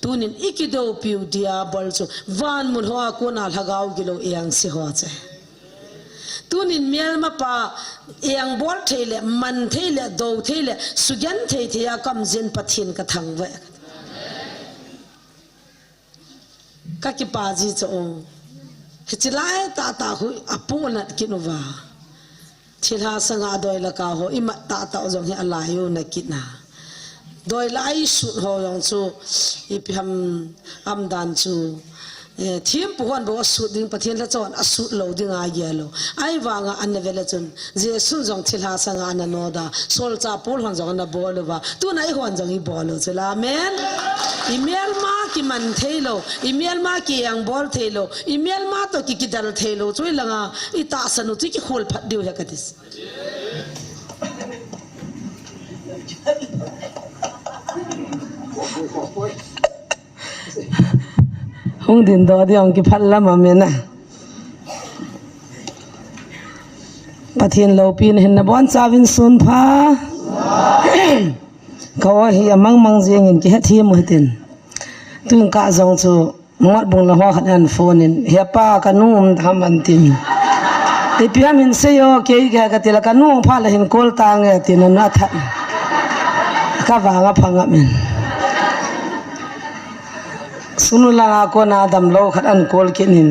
tunin ikido piu dia bolso van mun hoa ko na lhagau gilo yang si ho che tunin mial ma pa yang bol thele man thele do thele sugen thei thea kam jin pathin ka thang ve ka ki pa ji cho hichilai ta ta hu apuna kinova thilha sanga doi la ka ho ima ta ta ojong hi alayu na kitna doi lai su ho yong chu ipiham amdan chu thiam puan bo su ding pathian la chon asu lo ding a yelo ai wanga an vela chun je sun jong thilha sanga na noda sol cha pol hon jong na bolwa tu nai hon jong i bolo chela men email ma ki man thelo email ma ki yang bol thelo email ma to ki kidal thelo choi langa ita sanu chi ki khol phat diu he katis hong din do di ong ki phat lam ma na pathian lo pin hin na bon chawin sun pha ko hi amang mang jeng in ki ha thi mo tin tung ka jong chu ngot bung la ho khan phone in he pa kanum tham an tin ti piam in se yo ke ga ka tila kanum pha la hin kol ta nge tin na tha ka wa nga phanga men sunu la ko na dam lo khat an kol kinin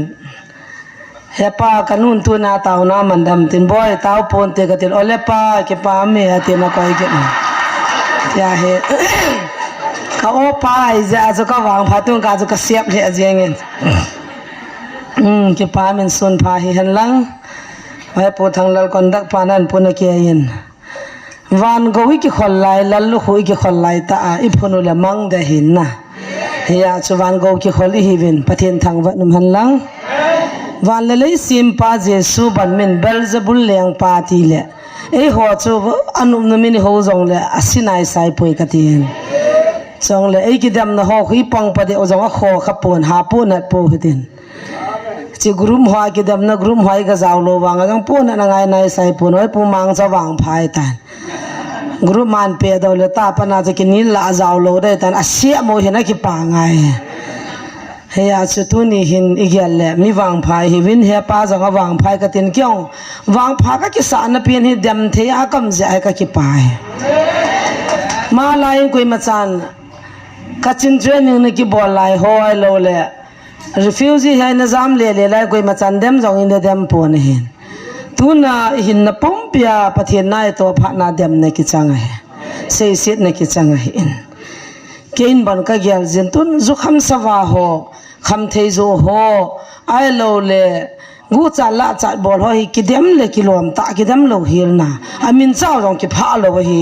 he pa kanun tu na taw na man dam tin boy taw pon te ka til ole pa ke pa me ate na kai ke ya he ka o pa ja zo ka wang pha tung ka zo ka siap le ajeng ke pa men sun pha hi han lang ai po thang lal kon dak pa nan pun ke yin van go wi ki khol lai lal lu hui ki khol lai ta i phunu la mang da hin na ya chu van go ki khol hi win pathian thang wa num han lang van le lei sim pa jesu ban min belzebul leng pa ti le ei ho chu anum no min ho jong le asinai sai poi ka tin song le ei ki dam na ho khi pang pa de o jong a kho kha pon ha pon na po hitin chi grum hwa ki dam na grum hwai ga jaw lo wang jong pon na ngai nai sai pon oi pu mang cha wang phai tan grum man pe do le ta pa na cha ki ni la jaw lo de tan asia mo hena ki pa ngai he ya chu tu ni hin igyal le mi wang phai hi win he pa jong a wang phai ka tin kyong wang pha ka ki sa na pin hi dam the a kam ja ka ki pai ma lai koi ma chan ka chin training ne ki bol lai hoi lo le refugee hai na jam le le lai koi ma chan dem jong in dem pon hin tu na hin na pom pia pathian nai to pha na dem ne ki chang hai sei sit ne ki chang hai in kein ban ka gyal jin tun zu kham sawa ho kham thei zo ho ai lo le gu cha la cha bol ho hi kidem le kilom ta kidem lo hil na amin chaw rong ki pha lo hi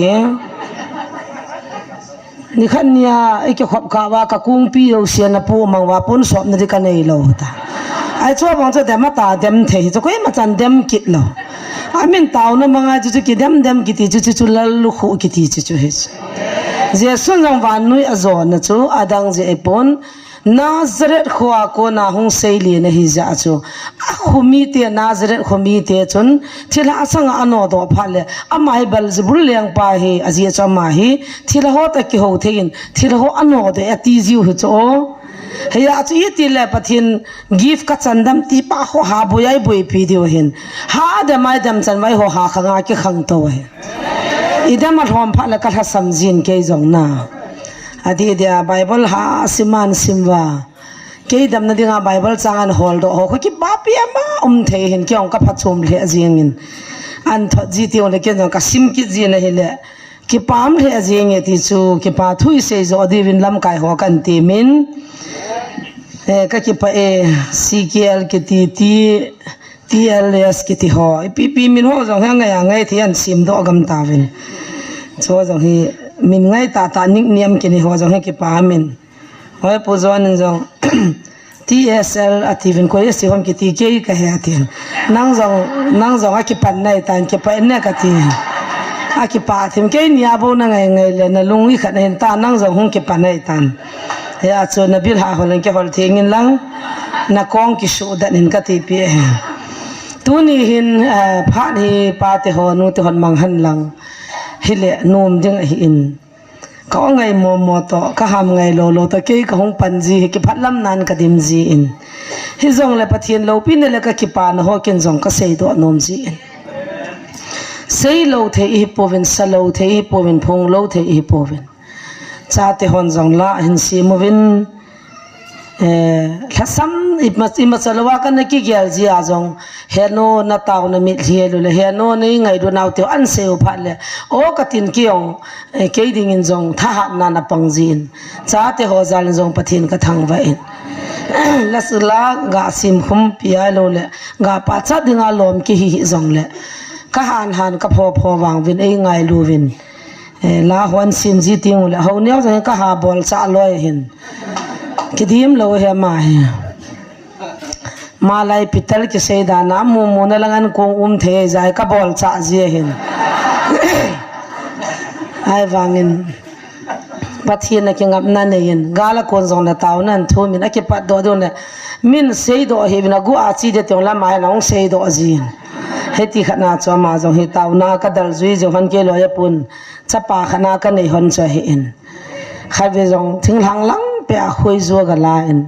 ni khan nia ai ki khop ka wa ka kung pi lo sian na pu mang wa pun sop na di ka nei lo ta ai cho bang cho dem ta dem thei cho koi ma chan dem kit lo amin taw na manga ju ki dem ki ti chu lal lu khu ki ti chu he je sun jong wan nui azon na chu adang je epon Nazareth khwa ko na hung sei li na hi ja chu a khumi te Nazareth khumi te chun thila asanga ano do phale amai bal zbul leng pa hi azia chama hi thila ho ta ki ho thein thila ho ano de ati jiu hu cho he ya chu ti le pathin gift ka chandam ti pa ho ha boyai boi pi dio hin ha de mai dam chan mai ho ha khanga ki khang to he idam rom phala ka tha samjin ke jong na adi dia bible ha siman simwa ke dam na dinga bible changan hol do ho ki ba pi ma the hin kyong ka phachum le ajing in an tho ji ti ole ke ka sim ki ji na hele ki pam le ajing e ti chu ki pa thui se zo di win lam kai ho kan ti min ka ki pa e ckl ki ti tls ki ti ho pp min ho jong hang ya ngai thi an sim do gam ta win cho jong hi min ngai ta nik niam ki ni ho jong he ki pa min hoi pu zon jong tsl ativin ko esi hom ki ti ke ka he atin nang jong a ki pan nai tan ki pa ne ka ti a ki pa thim ke ni abo na ngai le na lungi khat hen ta nang jong hung ki pa nai tan he a chu na bil ha holen ke hol thengin lang na kong ki su da nin ka ti pi tu ni hin pha ni pa te ho nu te hon mang han lang hile nom ding hi in ka ngai mo to ka ham ngai lo to ke ka hong panji ki phatlam nan ka dim ji in hi zong le pathian lo pin le ka ki pa na ho ken zong ka sei do nom ji in sei lo the hi povin salo the hi povin phong lo the hi povin cha te hon zong la hin si movin thasam ima salwa kan ki gyal ji azong heno na taw na mi hielo le heno nei ngai do naw te an seu phat le o katin kiong ke ding in zong tha ha na na pangjin cha te ho zal zong pathin ka thang va in lasla ga sim khum pia lo le ga pa cha dinga lom ki hi zong le ka han ka pho wang vin ei ngai lu vin la hon sim ji ting le ho neo jang ka ha bol cha loi hin kidim lo he ma lai pital ki sei da na mu na langan kong the jai ka bol cha ji hin ai wangin pathian na ki ngap na ne yin gala kon zong na taw nan thu min a ki pat do ne min sei do he na gu a chi de tong la mai nong sei do ji heti khana cho ma zong he taw na ka dal zui jo han ke lo ya pun chapa khana ka nei hon cha he in khabe zong thing lang lang pe a khoi zo ga la in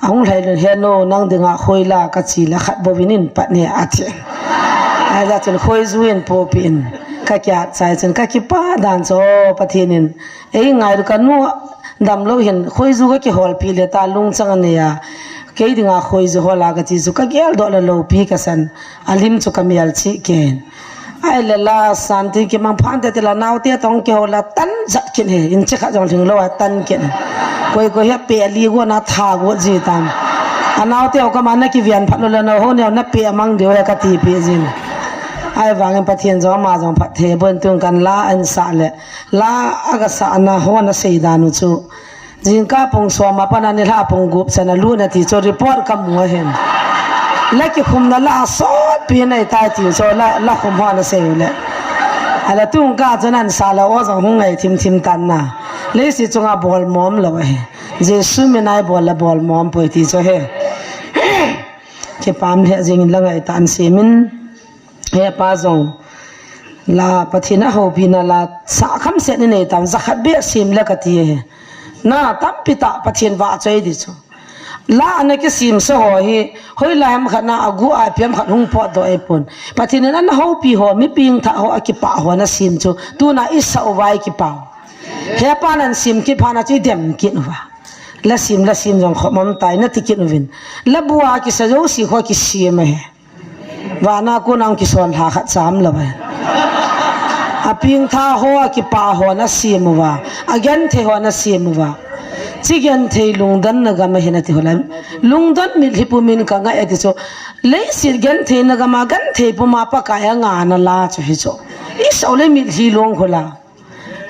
ang lai le he no nang dinga khoi la ka chi la khat bo vinin pat ne a che a da chen khoi zuin po pin ka kya chai chen ka ki pa dan cho pathinin ei ngai ru ka nu dam lo hin khoi zu ga ki hol pi le ta lung chang ne ya ke dinga khoi zu hola ga chi zu ka gel do la lo pi ka san alim chu ka mial chi ken ai le la santi ki mang phan te la naw te tong ke hola tan zat kin he in che kha jong thing lo tan kin koi he pe li go na tha go ji tam anaw te ka man na ki vian phat lo la no ho ne na pe mang de ka ti pe jin ai wang pathian zo ma jong phat the bon tung kan la an sa le la aga sa na ho na sei da nu chu jin ka pong so ma pa na ni la pong gup sa na lu na ti cho report kam mo hen la ki khum na la so pi nei ta ti so la khum ha na sei le ala tung ka cho nan sa la o jong hung ngai thim tan na le si chunga bol mom lo he je su me nai bol mom poi ti cho he ke pam he jing la ngai tan se min he pa zong la pathina ho bina la sa kham se ne tam zakhat be sim la ka ti he na tam pita pathin wa choi di chu la ane ke sim so ho hi hoi la ham khana agu a piam khat hung po do e pon pathin na ho pi ho mi ping tha ho akipa ho na sim chu tu na isa wai ki pa he pa nan sim ki phana chi dem ki wa la sim jong khomam tai na tikit vin la buwa ki sa jo si kho ki sim he wa na ko nang ki son ha khat cham la ba a ping tha ho ki pa ho na sim wa again the ho na sim wa chigen the lungdan na ga ma hena ti hola lungdan mi hipu min ka nga eti so le sir gen the na ga ma gan the pu ma pa ka ya nga na la chu hi so I so le mi hi long khola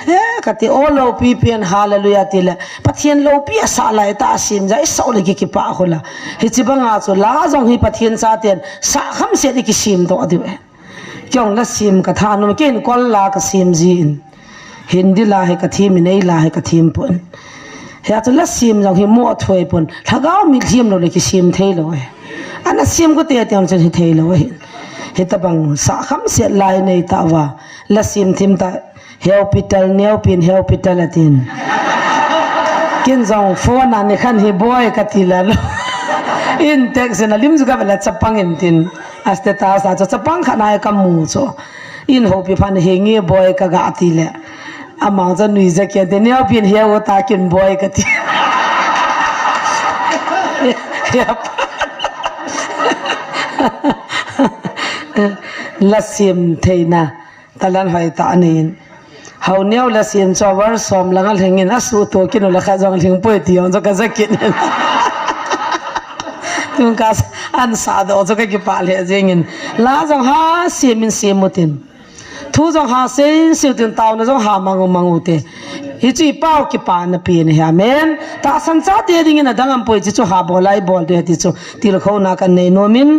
he ka ti o lo pi pian hallelujah ti la pathian lo pi sa lai ta sim ja I so le ki pa khola hi chi banga so la jong hi pathian sa ten sa kham se ki sim do adi kyong la sim ka tha no ken kol la ka sim ji in hindi la he ka thim nei la he ka thim pun he to la sim jong hi mo thoi pun thagao mi thim lo le ki sim thei lo he ana sim ko te tem chen hi thei lo he ta bang sa kham se lai nei ta wa la sim thim ta hospital neo pin hospital atin kin jong phone an khan hi boy ka ti la lo in text na lim juga bela chapang in tin aste ta sa chapang khana ka mu cho in hopi phan he nge boy ka ga ti le amang za nui za ke de neo pin he o ta kin boy ka ti la sim theina talan hoi ta anin hau neo la sim chower som langal hengin asu to kin la kha jong thing poi ti on ka zakin tung ka an sa do zo ka ki pa le jengin la jong ha simin simutin thu jong ha se siutin taw na jong ha mangu te hi chi pau ki pa na pi ne ha men ta san cha te ding na dangam poi chi chu ha bolai bol de ti chu til kho na kan nei no min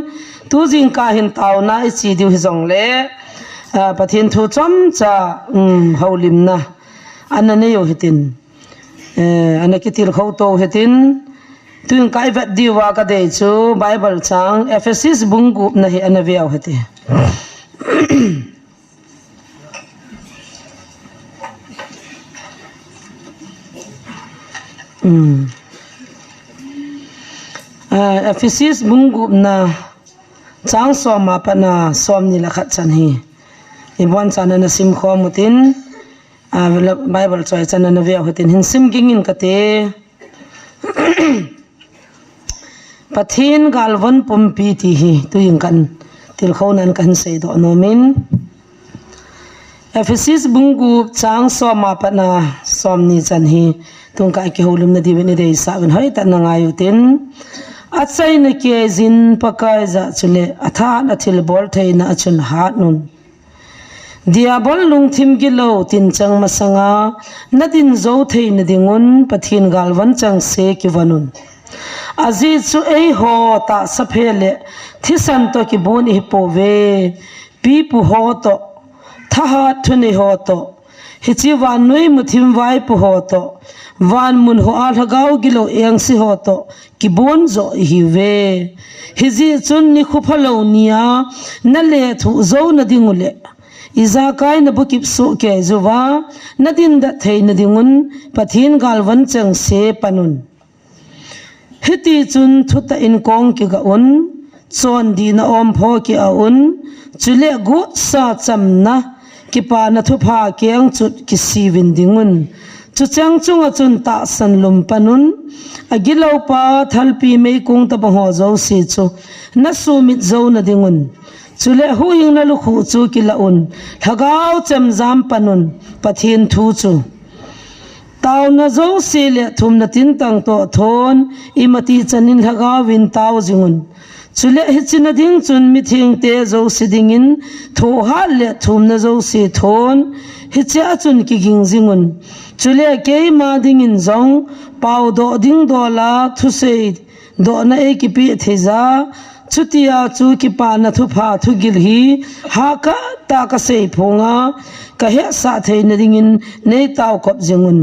tu jing ka hin taw na I chi diu hi jong le pathin thu chom cha holim na anane yo hitin anaki til kho to hitin tuing kai vet diwa ka de chu bible chang ephesus bungu na hi anaviaw hete Ephesus bungu na chang som apa na som ni lakhat chan hi ibon chan na sim kho mutin Bible choi chan na ve hotin hin sim gingin kate pathin galwan pumpi ti hi tu ing kan til khonan kan sei do nomin Ephesus bungu chang som apa na som ni chan hi tung ka ki holum na diwen dei sa ben hoi tan nga yutin achai na ke zin pakai za chule atha na thil bol thei na achun hat nun dia bol lung thim gi lo tin chang masanga nadin zo thei na dingun pathin galwan chang se ki wanun azi chu ei ho ta saphele thisan to ki bun hi po ve pi pu ho to tha thuni ho to hichi wan noi muthim vai pu ho to van mun ho al hagau gilo eng si ho to ki bon zo hi ve hizi chun ni khupalo nia na le thu zo na dingule iza kai na bukip su ke zuwa nadin da thei na dingun pathin galwan chang se panun hiti chun thuta in kong ki ga un chon di na om pho ki a un chule gu sa cham na ki pa na thu pha keng chut ki si win dingun chu chang chung a chun ta san lum panun agilo pa thalpi me kung ta ho zo si chu na su mit zo na dingun chule hu hing na lu khu chu ki la un thagau cham jam panun pathin thu chu taw na zo si le thum na tin tang to thon imati chanin thagau win taw jingun chule hichina ding chun mi thing te zo si dingin tho ha le thum na zo si thon hicha chun ki ging jingun chule ke ma dingin zong pau do ding do la thu se do na e ki pi theza chutia chu ki pa na thu pha thu gil hi ha ka ta ka sei phonga ka he sa thei na dingin nei taw kop jingun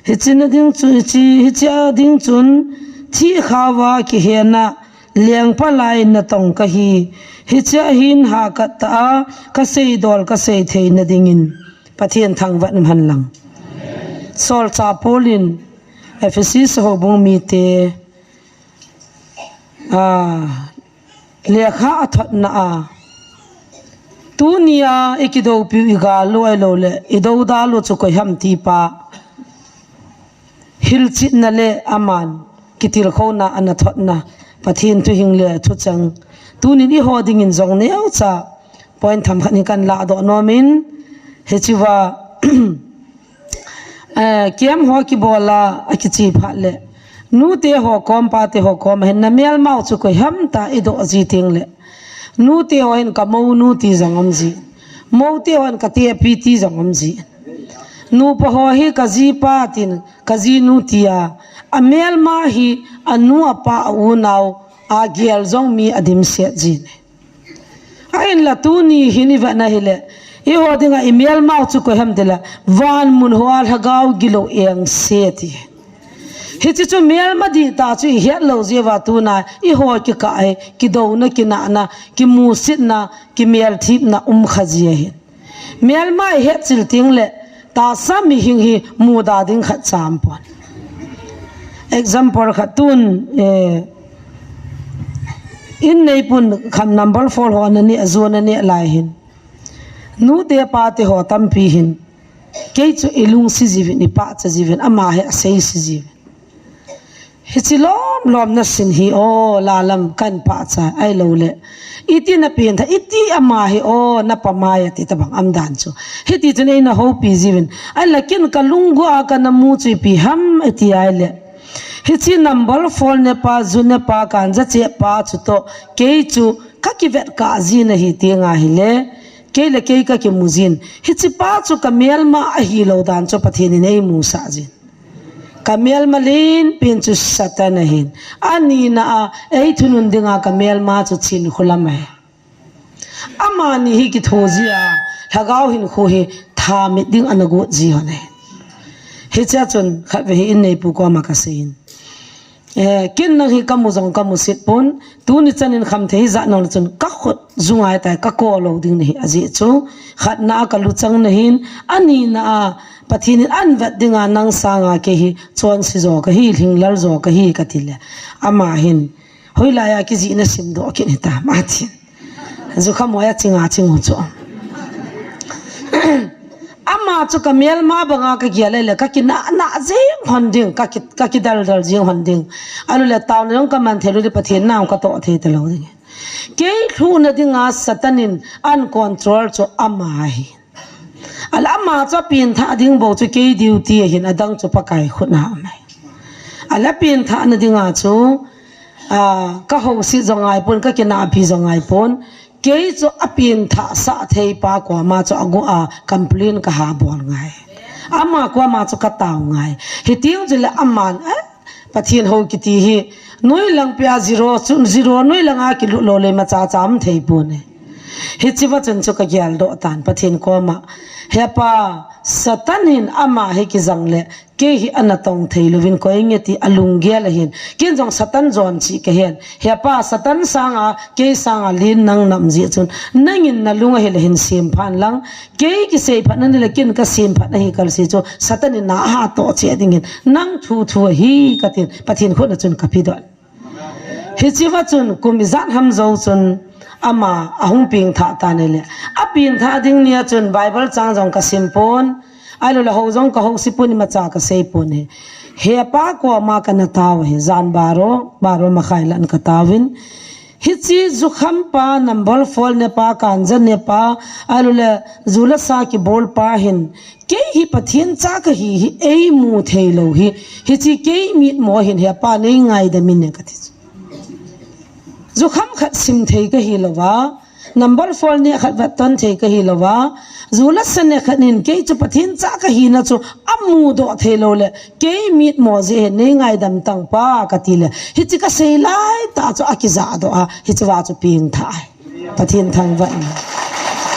hichina ding chu chi hicha ding chun thi khawa ki he na leng pa lai na tong ka hi hicha hin ha ka ta ka sei dol ka sei thei na dingin pathian thang wat han lang sol cha polin Ephesus ho bung mi te lekha athot na tunia ikido pi ga loi lo le ido da lo chu ko ham ti pa hil chit na le aman kitil khona ana thot na pathin tu hing le thu chang tunin I hoding in zong ne au cha point tham khani kan la do nomin hechiwa kiam ho ki bola akichi phale nu te ho kom pa te ho kom hen na mel mau chu ko ham ta ido ji ting le nu te ho en ka mo nu ti zangom ji mo te ho en ka te pi ti zangom ji nu pa ho hi ka ji pa tin ka ji nu tia a mel ma hi anu apa u nau a gel zong mi adim se ji ain la tu ni hini va na hele I hodinga email mau chu ko ham dela van mun hwal hagau gilo eng seti hichi chu mel ma di ta chu het lo je wa tu na I ho ki ka ai ki do na ki na na ki mu sit na ki mel thip na khaji he mel ma het chil ting le ta sam mi hing hi mu da ding khat cham pon example khatun in nei pun kham number 4 ho na ni azona ni lai hin nu te pa te ho tam pi hin ke chu ilung si jivin ni pa cha jivin ama he sei si jivin hichilom lom na sin hi o lalam kan pa cha ai lo le iti na pin tha iti ama hi o na pamaya ti tabang amdan chu hiti chu nei na ho pi jivin ai lakin kalungu a ka na mu chi pi ham ati ai le hichi number 4 ne pa zu ne pa kan ja che pa chu to ke chu ka ki vet ka ji na hi te nga hi le kele ke ka ke muzin hichi pa chu kamel ma hi lo dan chu pathini nei mu sa jin kamel malin pin chu satana hin ani na ei thunun dinga kamel ma chu chin khulam hai amani hi ki thojia hagau hin kho he tha mi ding anago ji hone hicha chun khabe hi in nei pu ko ma ka sein kin na hi kamu jong kamu sit pon tu ni chanin kham the za nol chun ka khot zungai ta ka ko lo ding ni aji chu khat na ka lu chang na hin ani na pathin an vet dinga nang sanga ke hi chon si zo ka hi hinglar zo ka hi ka tile ama hin hoila ya ki ji na sim do ke ni ta ma thin zu kha moya chinga ching hu cho ama chu kamel ma banga ka giale le ka ki na jing honding ka ki dal jing honding alu le taw nong ka man thelu ri pathin naw ka to the te lo ding ke thu na dinga satanin an control cho ama hi alama cho pin tha ding bo chu ke duty hin adang chu pakai khuna mai ala pin tha na dinga chu ka ho si zongai pon ka kina phi zongai pon ke chu apin tha sa thei pa kwa ma chu agu a complain ka ha bol ngai ama kwa ma chu ka taw ngai hi ting ju la aman pathin ho ki ti hi noi lang pya zero noi lang a ki lo le ma cha cham thei pon hi chiwa chun chu ka gyal do tan pathin ko ma hepa satanin ama he ki zangle ke hi anatong theilovin ko ingeti alungia la hin kin jong satan zon chi ke hen hepa satan sanga ke sanga lin nang nam ji chun nangin na lunga he hin sim phan lang ke ki sei phan nan le kin ka sim phan hi kal si chu satanin na ha to che dingin nang thu hi katin pathin khona chun ka phi don hi chiwa chun kumizan ham zo chun ama ahung ping tha ta ne le apin tha ding nia chun bible chang jong ka simpon ailo la ho jong ka ho sipun ma cha ka sei pon he pa ko ma ka na taw he zan baro ma khailan ka tawin hi chi zu kham pa number fol ne pa kan jan ne pa ailo la zula sa ki bol pa hin ke hi pathin cha ka hi ei mu theilo hi chi ke mi mo hin he pa nei ngai da min ne ka thi zu kham khat sim thei ka hi lawa number 4 ne khat ton thei ka hi lawa zula san ne khanin ke chu pathin cha ka hi na chu amu do thelo le ke mit mo je ne ngai dam tang pa ka ti le hi chi ka sei lai ta chu akiza do a hi chu wa chu ping thai pathin thang wa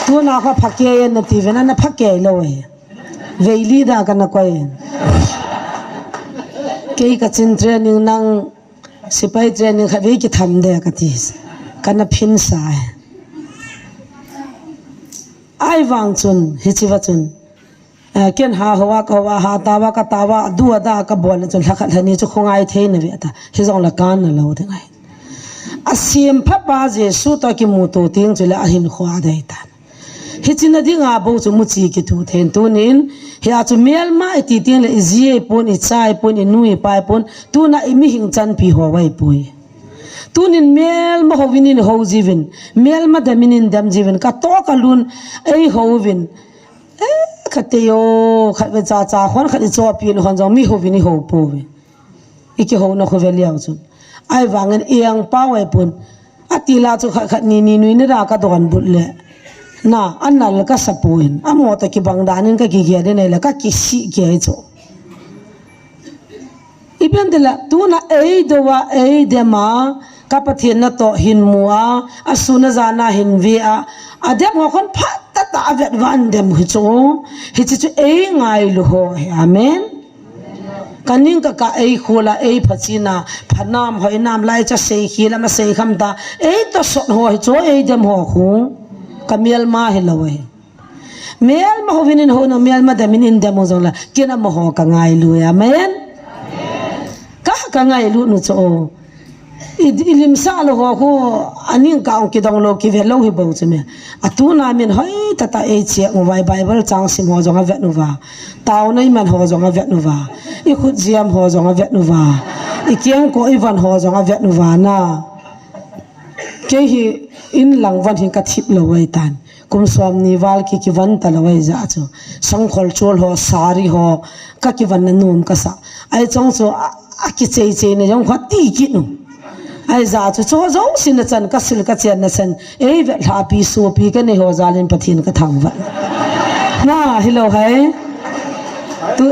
tu na kha phake na ti vena na phake lo e veili da ka na ko e ke ka chin training nang sipai training kha ve ki tham de ka ti kana phin sa ai wang chun hi chi wa chun ken ha hawa ka wa ha tawa ka tawa du da ka bol chun lakha thani chu khongai the na ve ta hi jong la kan na lo de ngai asim pha pa je su ta ki mu to ting chula a hin khwa dai ta hi chin na dinga bo chu mu chi ki thu then tu nin hi a chu mel ma ti tin le zie pon I chai pon I nui pai pon tu na I mi hing chan pi ho wai pui tunin mel ma hovinin ho jivin mel ma daminin dam jivin ka to ka lun ei hovin khate yo khat cha cha khon khati cho pin hon jong mi hovini ho po we iki ho na khovel yaw chun ai wangen iang pa wai pun atila chu khat ni nui ni ra ka don but le na annal ka sapuin amo ta ki bangdanin ka ki ge de ne la ka ki si ge cho iben de la tu na ei do wa ei de ma kapathin na to hin mua asuna zana hin via adem ho khon phat ta avet van dem hu cho hi chu ei ngai lu ho amen kaning ka ei khola ei phachina phanam hoi nam lai cha sei khila ma sei kham ta ei to so ho cho ei dem ho khu kamel ma he lowe mel ma ho vinin ho no mel ma damin in dem ho zola kina mo ho ka ngai lu amen ka ngai lu nu cho ilim sa lo ho anin ka ki dong lo ki ve lo hi bo chme atuna min hoi tata e che mobile bible chang sim ho jong ave nu wa taw nei man ho jong ave nu wa I khut jiam ho jong ave nu wa I kyang ko I van ho jong ave nu wa na ke hi in lang van hin ka thip lo wai tan kum som ni wal ki van ta lo wai za chu sang khol chol ho sari ho ka ki van na num ka sa ai chong chu ki chei ne jong kha ti ki nu ai za chu cho zo sin na chan ka sil ka chen na san ei ve la pi so pi ka ne ho zalin pathin ka thang wa na hello hai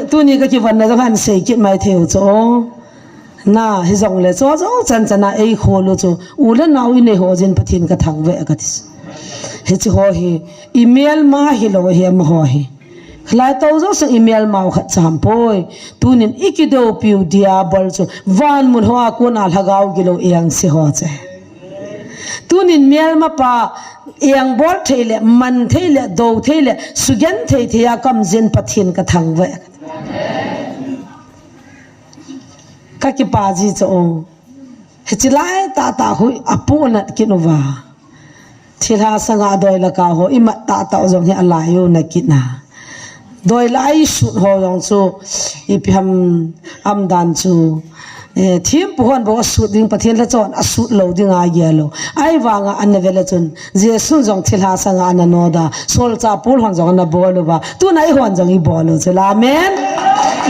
tu ni ka ki van na han sei ki mai theo cho na hi zong le cho zo chan chana ei kholu chu ula naw I ne ho jin pathin ka thang ve ka tis he chi ho hi email ma hi lo hi ma ho hi lai to zo sang email ma kha cham poi tunin ikido piu dia bol chu van mun ho ko na lagaw gilo yang si ho che tunin mail ma pa yang bol thele man thele do thele sugen thei thea kam zen pathin ka thang ve ka ki pa ji cho hechilai ta hui apuna kinova thila sanga doi la ka ho ima ta jong he alayo na kitna doi lai su ho jong chu ipiham amdan chu thim puhon bo su ding pathian la chon asu lo ding a yelo ai wanga anvela chun jesu jong thila sanga ananoda sol cha pul hon jong na bolu ba tu nai hon jong i bolu chela amen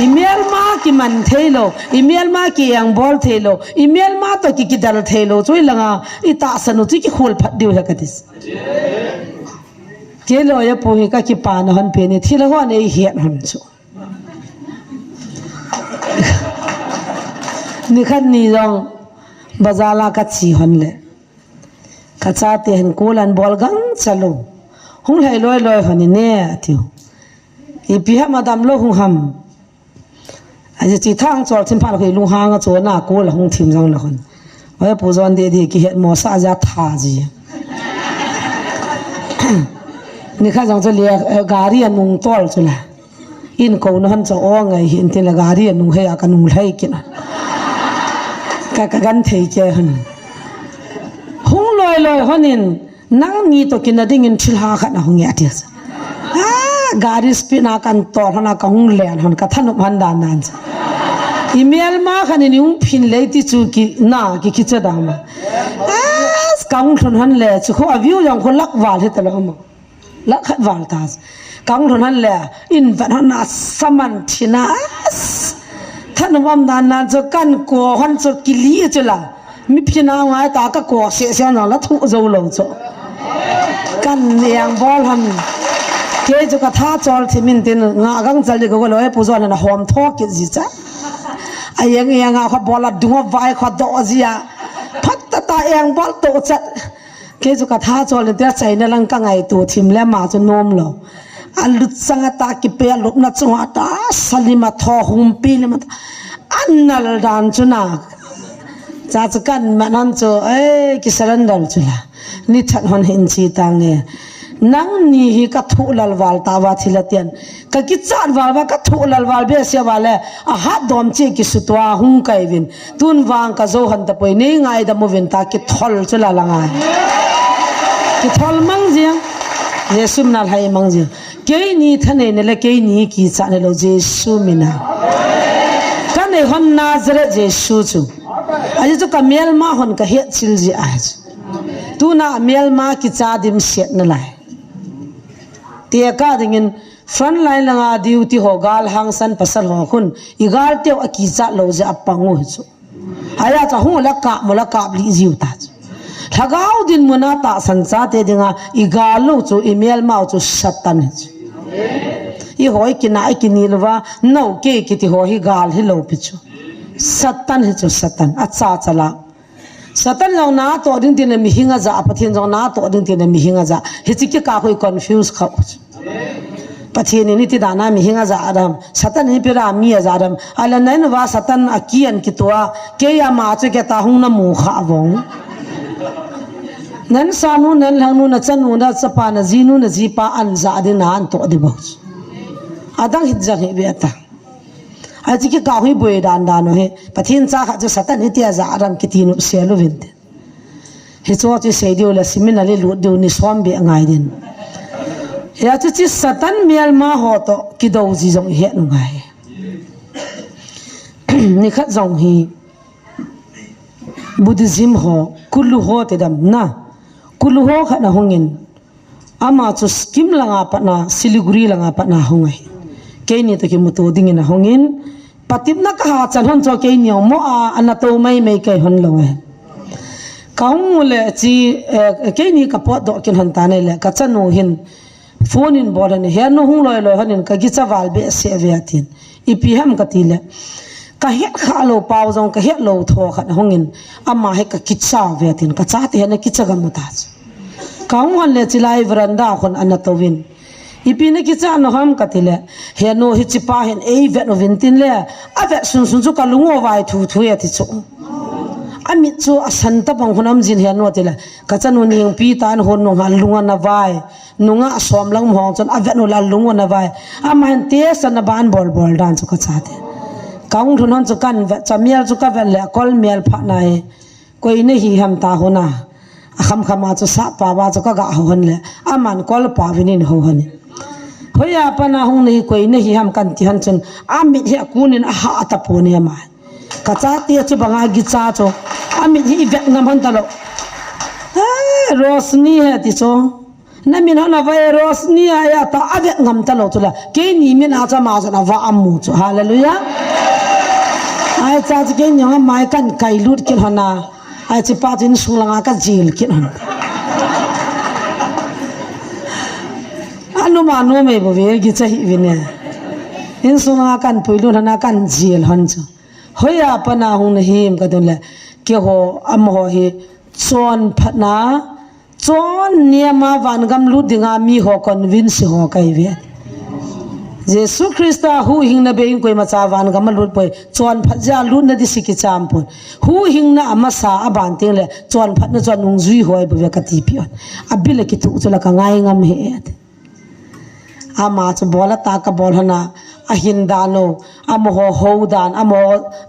email ma ki man thelo email ma ki yang bol thelo email ma to ki dal thelo choi langa ita sanu chi ki khol phat diu hakatis ke lo ya po hi ka ki pa na hon pe ni thila ho nei hian hon chu ni khan ni rong bazala ka chi hon le ka cha te hen kolan bol gang chalu hung lai loi hon ni ne tiu i pi ha madam lo hung ham ai chỉ thang cho chim pha cái lung hang cho na ko la hung thim jang la hon oi pu zon de ki het mo sa ja tha ji ni kha jang cho le gari anung tol chula in ko na han cho o ngai hin tin la gari anung he ka nung lai kin ka gan thei che han hung loi honin nang ni to kin ding in thil ha khat na hung ya tia gari speed na kan tor hana ka hung len han ka thanu han dan nan email ma khan ni um phin le ti chu ki na ki khicha da ma as kaung thon han le chu kho view yang kho lak wal he tala ma lak khat wal ta kaung thon han le in van han na saman thina thanu mam dan nan chu kan ko han chu ki li chu la mi phina wa ta ka ko se na la thu zo lo chu kan yang bol han ke jo ka tha chol thimin tin nga gang chal ko loi pu zo na hom thok ki ji cha ayang nga kha bola dunga vai kha do zia phatta ta yang bol to chat ke jo ka tha chol te chai na lang ka ngai tu thim le ma chu nom lo alu changa ta ki pe lup na chu ta salima tho hum pi le ma annal dan chu na cha chu kan manan chu ki surrender chu la ni that hon hin chi tang nge nang ni hi ka thu lalwal ta wa thilatian ka ki chan wa ka thu lalwal be sia wale a ha dom che ki sutwa hung kai win tun wang ka zo han ta poi nei ngai da mo win ta ki thol chula langa ki thol mang jiang yesu na hai mang ji ke ni thane ne le ke ni ki cha ne lo jesu mina ka ne hon nazareth jesu chu aji chu ka mel ma hon ka he chil ji a tu na mel ma ki cha dim set na lai tia ka dingin front line langa duty ho gal hang san pasal ho khun igal teu akiza lo je apangu chu aya cha hu la ka mola ka li jiu ta thagau din muna ta san cha te dinga igal lo chu email ma chu satan chu i hoi kina i kinilwa no ke kiti ho hi gal hi lo pichu satan hi chu satan acha chala satan jong na to ding tin mi hinga za pathin jong na to ding tin mi hinga za hi chi ki ka khoi confuse kha pathin ni ti dana mi hinga za adam satan ni pera mi za adam ala nan wa satan akian ki to ke ya ma chu ke ta hung na mu kha wong nan sanu nan langnu na chanu na chapa na jinu na jipa an za de na an to de bo adang hit jang he beta aji ki ka hui boi dan dan he pathin cha kha ju satan ni tia za ram ki tinu selu vinte he cho chi sei dio la seminary lu du ni som be ngai din ya chi satan mial ma ho to ki do ji jong he nu ngai ni khat jong hi buddhism ho kullu ho te dam na kullu ho kha na hongin ama chu skim langa pa na siliguri langa pa na hongai ke ni to ki mutu ding na hongin patip na ka ha chan hon cho ke ni mo a anato mai kai hon lo he kaung le chi ke ni ka po do kin hon ta ne le ka chanu hin phone in bodan he no hung loi loi hanin ka gi chawal be se ve atin ipm ka ti le ka het kha lo pau jong ka het lo tho khat hongin ama he ka kitcha ve atin ka cha te na kitcha gam ta kaung hon le chilai veranda khon anato win ipine ki cha no ham katile he no hi chipa hen ei vet no vintin le a vet sun sun chu ka lungo vai thu thu ya ti chu amit chu asan ta bang honam jin hian no tila ka chanu ning pi tan hon no hal lunga na vai nunga som lang mong chon avenu la lunga na vai aman te san ban bol bol dan chu ka chate kaung thun hon chu kan chamial chu ka vel le kol mial pha nai koi ne hi ham ta hona akham khama chu sa pa ba chu ka ga hon le aman kol pa vinin ho hon hoya pana hung nei koi ne hi ham kan ti han chun amit hi akunin a ha ta pu ne ma ka cha ti chu banga gi cha chu amit hi vek ngam hon ta lo rosni he ti chu na min hona vai rosni ya ta ave ngam ta lo chu la ke ni min a cha ma cha na va amu chu hallelujah ai cha ji ke nyang mai kan kai lut kin hona ai chi pa tin sulanga ka jil kin hon anu ma no me bo ve gi cha hi vine in sulanga kan puilu hana kan jil hon chu hoya pana hung na him ka dun le ke ho am ho hi chon phana chon niama van gam lu dinga mi ho convince ho kai ve jesu christa hu hing na bein koi ma cha van gam lu poi chon phaja lu na di siki cham pon hu hing na ama sa aban ting le chon phat na chon ung zui hoi bu ve ka ti pi abile ki tu chula ka ngai ngam he ama chu bola ta ka bol hana ahin dano amoho hodan amo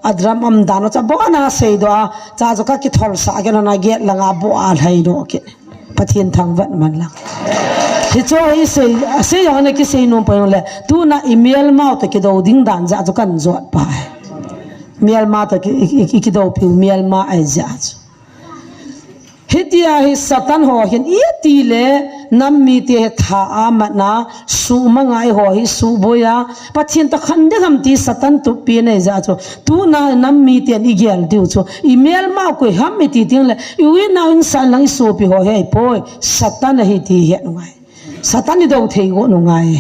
adram am dano cha bona sei do cha cha ka ki thol sa ge na ge langa bo al hai do ke pathin thang vat man lang hi cho hi sei ya na ki sei no pa le tu na email ma to ki do ding dan ja cho kan zot pa mail ma to ki do pi mail ma ai ja hitia hi satan ho hin i ti le nam mi te tha amana su mangai ho hi su boya pathin ta khan de ham ti satan tu pi ne ja cho tu na nam mi te ni gel diu cho email ma ko ham mi ti ting le wi na in san lang su pi ho he poi satan hi ti he ngai satan ni do thei go no ngai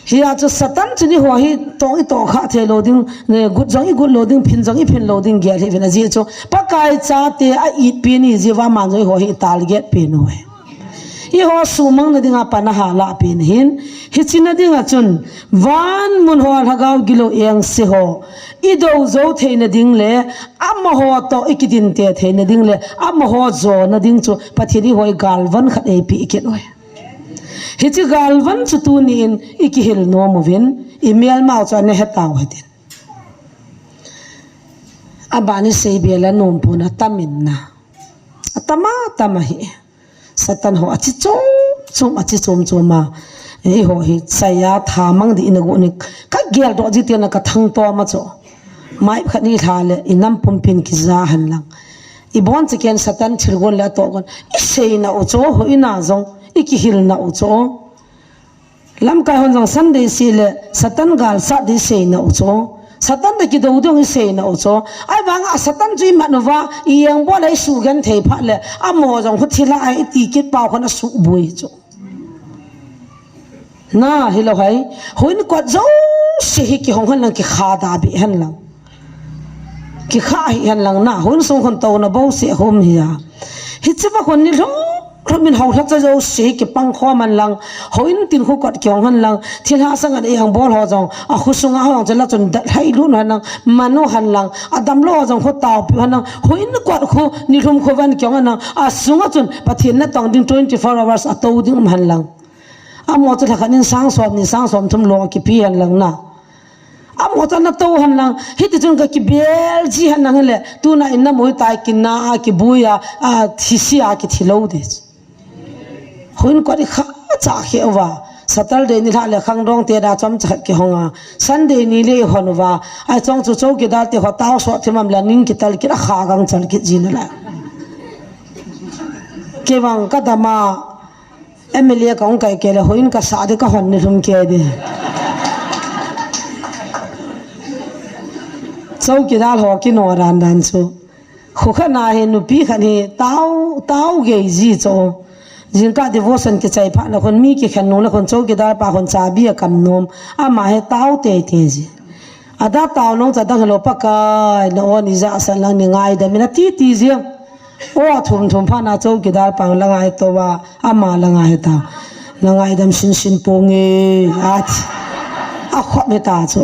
hi a cho satan chini ho hi to kha the loading ne good loading phin loading gel hi na ji cho pakai cha te a it pi ni jiwa man joi ho hi target pi no hi ho sumang na dinga pana hala pin hin hi china dinga chun van mun ho hagaw gilo eng se ho i do zo theina ding le am ho to ikidin te theina ding le am ho zo na ding chu pathini hoi galvan khat ei pi ke noi hichi galvan chu tu ni in ikihil no movin email ma cha ne hetaw hedin abani sei bela nom puna taminna atama hi satan ho achi chom ma e ho hi saya thamang di inago ni ka gel do ji tena ka thang to ma cho mai khani thale inam pumpin ki za han lang i bon chicken satan thirgon la to gon i sei na o cho ho ina zong ikihil na ucho lam kai hon jong sunday sile satan gal sa di sei na ucho satan da ki do dong sei na ucho ai bang a satan jui manova iyang bo lai su gan thei pha le amo jong khu thila ai ti kit paw khona su bui cho na hilo hai hoin ko zo se hi ki hong han lang ki kha da bi han lang ki kha hi han lang na hoin song khon to na bo se hom hiya hi chiba khon ni lo min hau thlat cho se ki pang kho man lang hoin tin khu kot kyong han lang thil ha sang an ehang bol ho jong a khu sunga ho jong la chon da hai lu na nang manu han lang adam lo jong kho taw pi han hoin kot khu ni rum kho van kyong an a sunga chun pathin na tong ding 24 hours a to ding man lang a mo cha khan in sang som thum lo ki pi han lang na amo cha na to han lang hit chung ka ki bel ji han nang le tu na in na moi tai ki na a ki buya a thisia ki thilo de hoin ko ri kha cha hewa saturday ni le khang rong te da chom cha ki honga sunday ni le honwa a chong chu chou ki dal te ho taw so thimam la ning ki tal ki ra kha gang chal ki jin la ke wang ka dama emelia kong kai ke le hoin ka sa de ka hon ni rum ke de chou ki dal ho ki no ran dan chu khu khana he nu pi khani taw ge ji cho jinka devotion ke chai pha na khon mi ke khan no na khon chou ke dar pa khon cha bi kam nom ama he taw te ji ada taw no cha dang lo pa ka no ni za san lang ni ngai da mina ti ji o thum pha na chou ke dar pang la ngai to wa ama la ngai ta la ngai dam sin po nge a kho me ta cho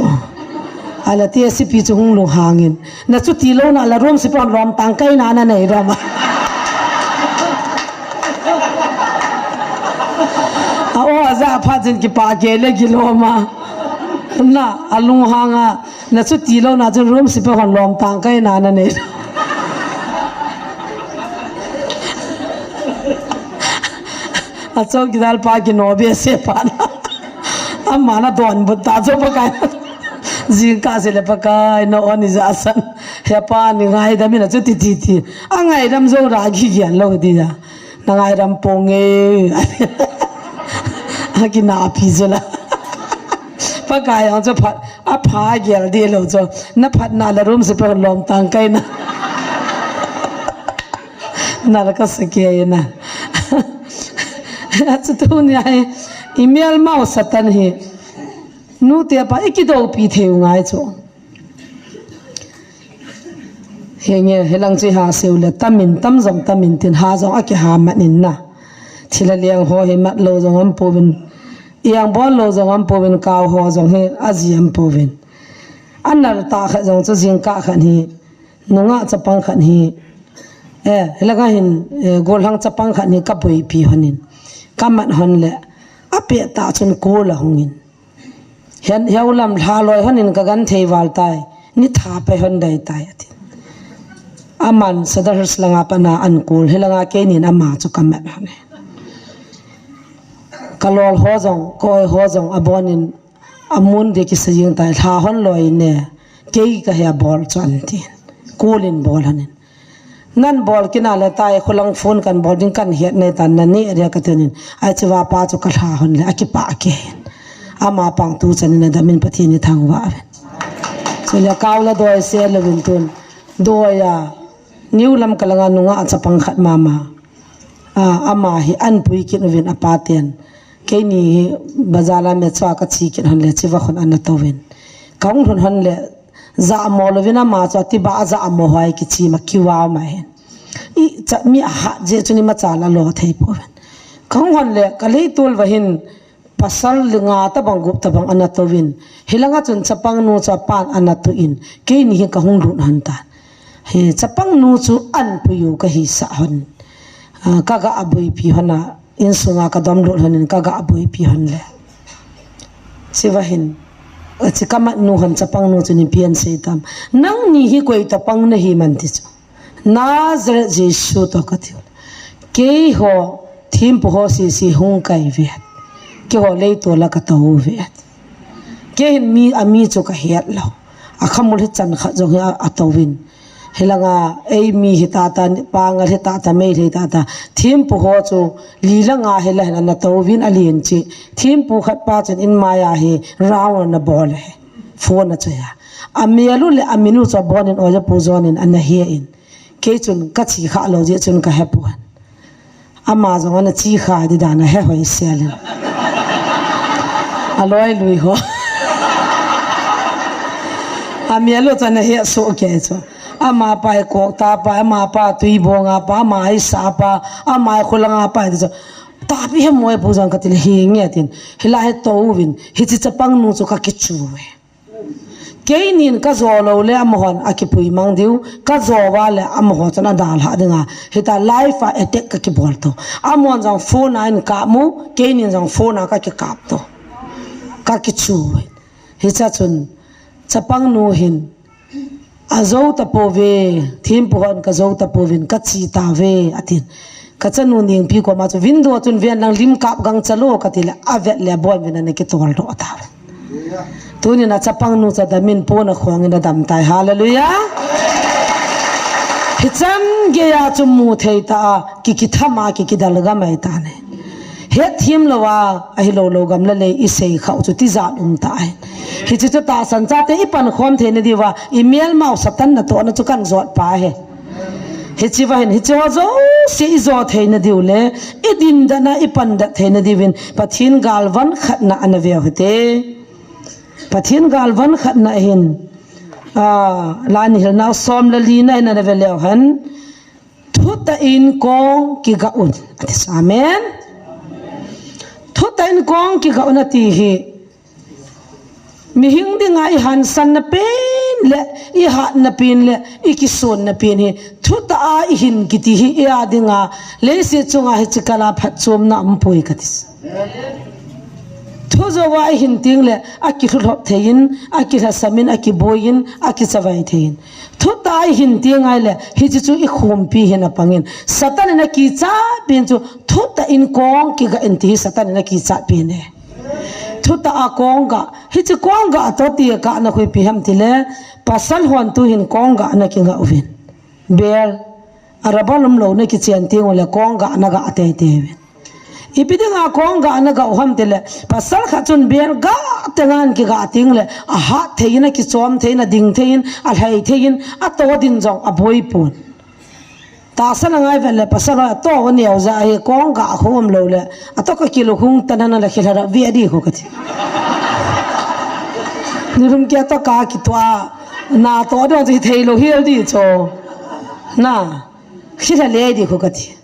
ala tia si pi chu hung lu hangin na chu ti lo na la rom si pon rom tang kai na na nei rama a o za pha jin ki pa ke le gi lo ma na alung hanga na chu ti lo na chu rom si pon rom tang kai na na nei a chau ki dal pa ki no be se pa na amma na don bu ta cho pa kai ji ka se le pa kai no oni za san he pa ni ngai da mi na chu ti ti ti a ngai ram zo ra gi gian lo di ya na ngai ram pong e a ki na phi zela pa kai ang cho phat a pha gel di lo cho na phat na la rum se pa lom tang kai na la ka se ke na chu tu ni ai email mau satan hi nu te pa ikido pi theu ngai chu henge helang chi ha seule tamin tam jong tamin tin ha jong aki ha manin na thila liang ho he mat lo jong am povin yang bon lo jong am povin kaw ho jong he aziam povin anar ta kha jong chu jing ka khan hi nunga chapang khan hi helaga hin gol hang chapang khan ni ka poi pi honin kamat hon le ape ta chun ko la hongin hen heulam thla loi honin ka gan theiwal tai ni tha pe hon dai tai ati aman sadar slanga pana ankul helanga ke ni na ma chu kamat hane kalol hojong koi hojong abonin amun de ki saying tai tha hon loi ne ke ka ya bol chan tin kulin bol hanin nan bol kina le tai kholang phone kan boarding kan het nei tan na ni area ka tenin ai chiwa pa chu ka tha hon le akipa ke ama pang tu chan na damin pathi ni thangwa chula kawla doi se lewin tun doya new lam kalanga nunga achapang khat mama ama hi an pui kin win apaten ke ni bazala me chwa ka chi kin han le chiwa khon an tawin kaung thon han le za molovina ma chati ba za mo hoi ki chi ma kiwa ma hen I mi ha je chuni ma chala lo thei po kaung hon le kalei tul wa hin pasal linga ta bang gup ta bang anatowin hilanga chun chapang nu chapan anatu in ke ni ka hung run han ta he chapang nu chu an puyu ka hi sa hon kaga abui pi hona in sunga ka dom lo hanin kaga abui pi hon le siwahin chikamat nu han chapang nu chuni pian seitam nang ni hi koi tapang na hi man ti chu nazar jesu to kathil ke ho thim po ho si hung kai ve ke ho le to la ka to ve ke mi ami chu ka het lo akhamul hi chan kha jo a towin helanga ei mi hi ta ta pangal hi ta ta me hi ta ta thim po ho chu lilanga hela na towin alien chi thim pu khat pa chen in maya hi raun na bol he phone na chaya amialu le aminu cha bonin oja pu zonin an hi in ke chun ka chi kha lo je chun ka he pu ama jong na chi kha di da na he hoi selen aloi lui ho amialu cha na he so ke cho ama pa ko ta pa ama pa tui bonga pa ma ai sa pa ama khulanga pa de ta bi he moi pujang ka til hi nge tin hila he to win hi chi chapang nu chu ka ki chu we ke nin ka zo lo le amhon akipui mang diu ka zo wa le amho chana dal ha dinga hita life attack ka ki bol to amon jang phone in ka mu ke nin jang phone ka ki kap to ka ki chu we hi cha chun chapang nu hin azou ta pove thim pohon ka zou ta povin ka chi ta ve atin ka chanu ning pi ko ma chu window chun ven lang lim kap gang chalo ka tila avet le boy vena ne ki tol do ta tuni na chapang nu cha damin po na khong ina dam tai hallelujah hicham ge ya chu mu thei ta ki thama ki dalga mai ta ne he thim lowa a hi lo gam la le I sei khau chu ti za ta ai hi chu ta san cha te ipan khom the ne diwa email mau satan na to na chu kan zot pa he hi chi wa hi chu zo si zo the ne diu le idin da na ipan da the ne diwin pathin galwan khat na an ve hote pathin galwan khat na hin lan hil na som la li na na ve le han thu ta in kong ki ga un amen thu ta in kong ki ga un ti hi mi hing ding ai han san na pen le I hat na pin le I ki son na pin hi thu ta a hin ki ti hi ya dinga le se chunga hi chikala phat chom na ampoi katis thu zo wa hin ting le a ki thop thein a ki samin a ki boyin a ki chawai thein thu ta hin ting ai le hi chu I khum pi hin apangin satan na ki cha pin chu thu ta in kong ki ga en ti satan na ki cha pin ne thu ta a kong ga hi chu kong ga to ti ka na khoi pi ham ti le pasal hon tu hin kong ga na ki ga uvin bel arabalum lo na ki chen ting ole kong ga na ga ate te ipidinga kong ga na ga uham tele pasal khachun bel ga tengan ki ga ting le a ha theina ki chom theina ding thein a hai thein a to din jong a boi pun ta sana ngai vele pasal to ni au za he kong ga khom lo le a to ka kilo hung tanana la khila vi adi ho kati nirum kya to ka ki twa na to do ji thei lo hil di cho na khila le di ho kati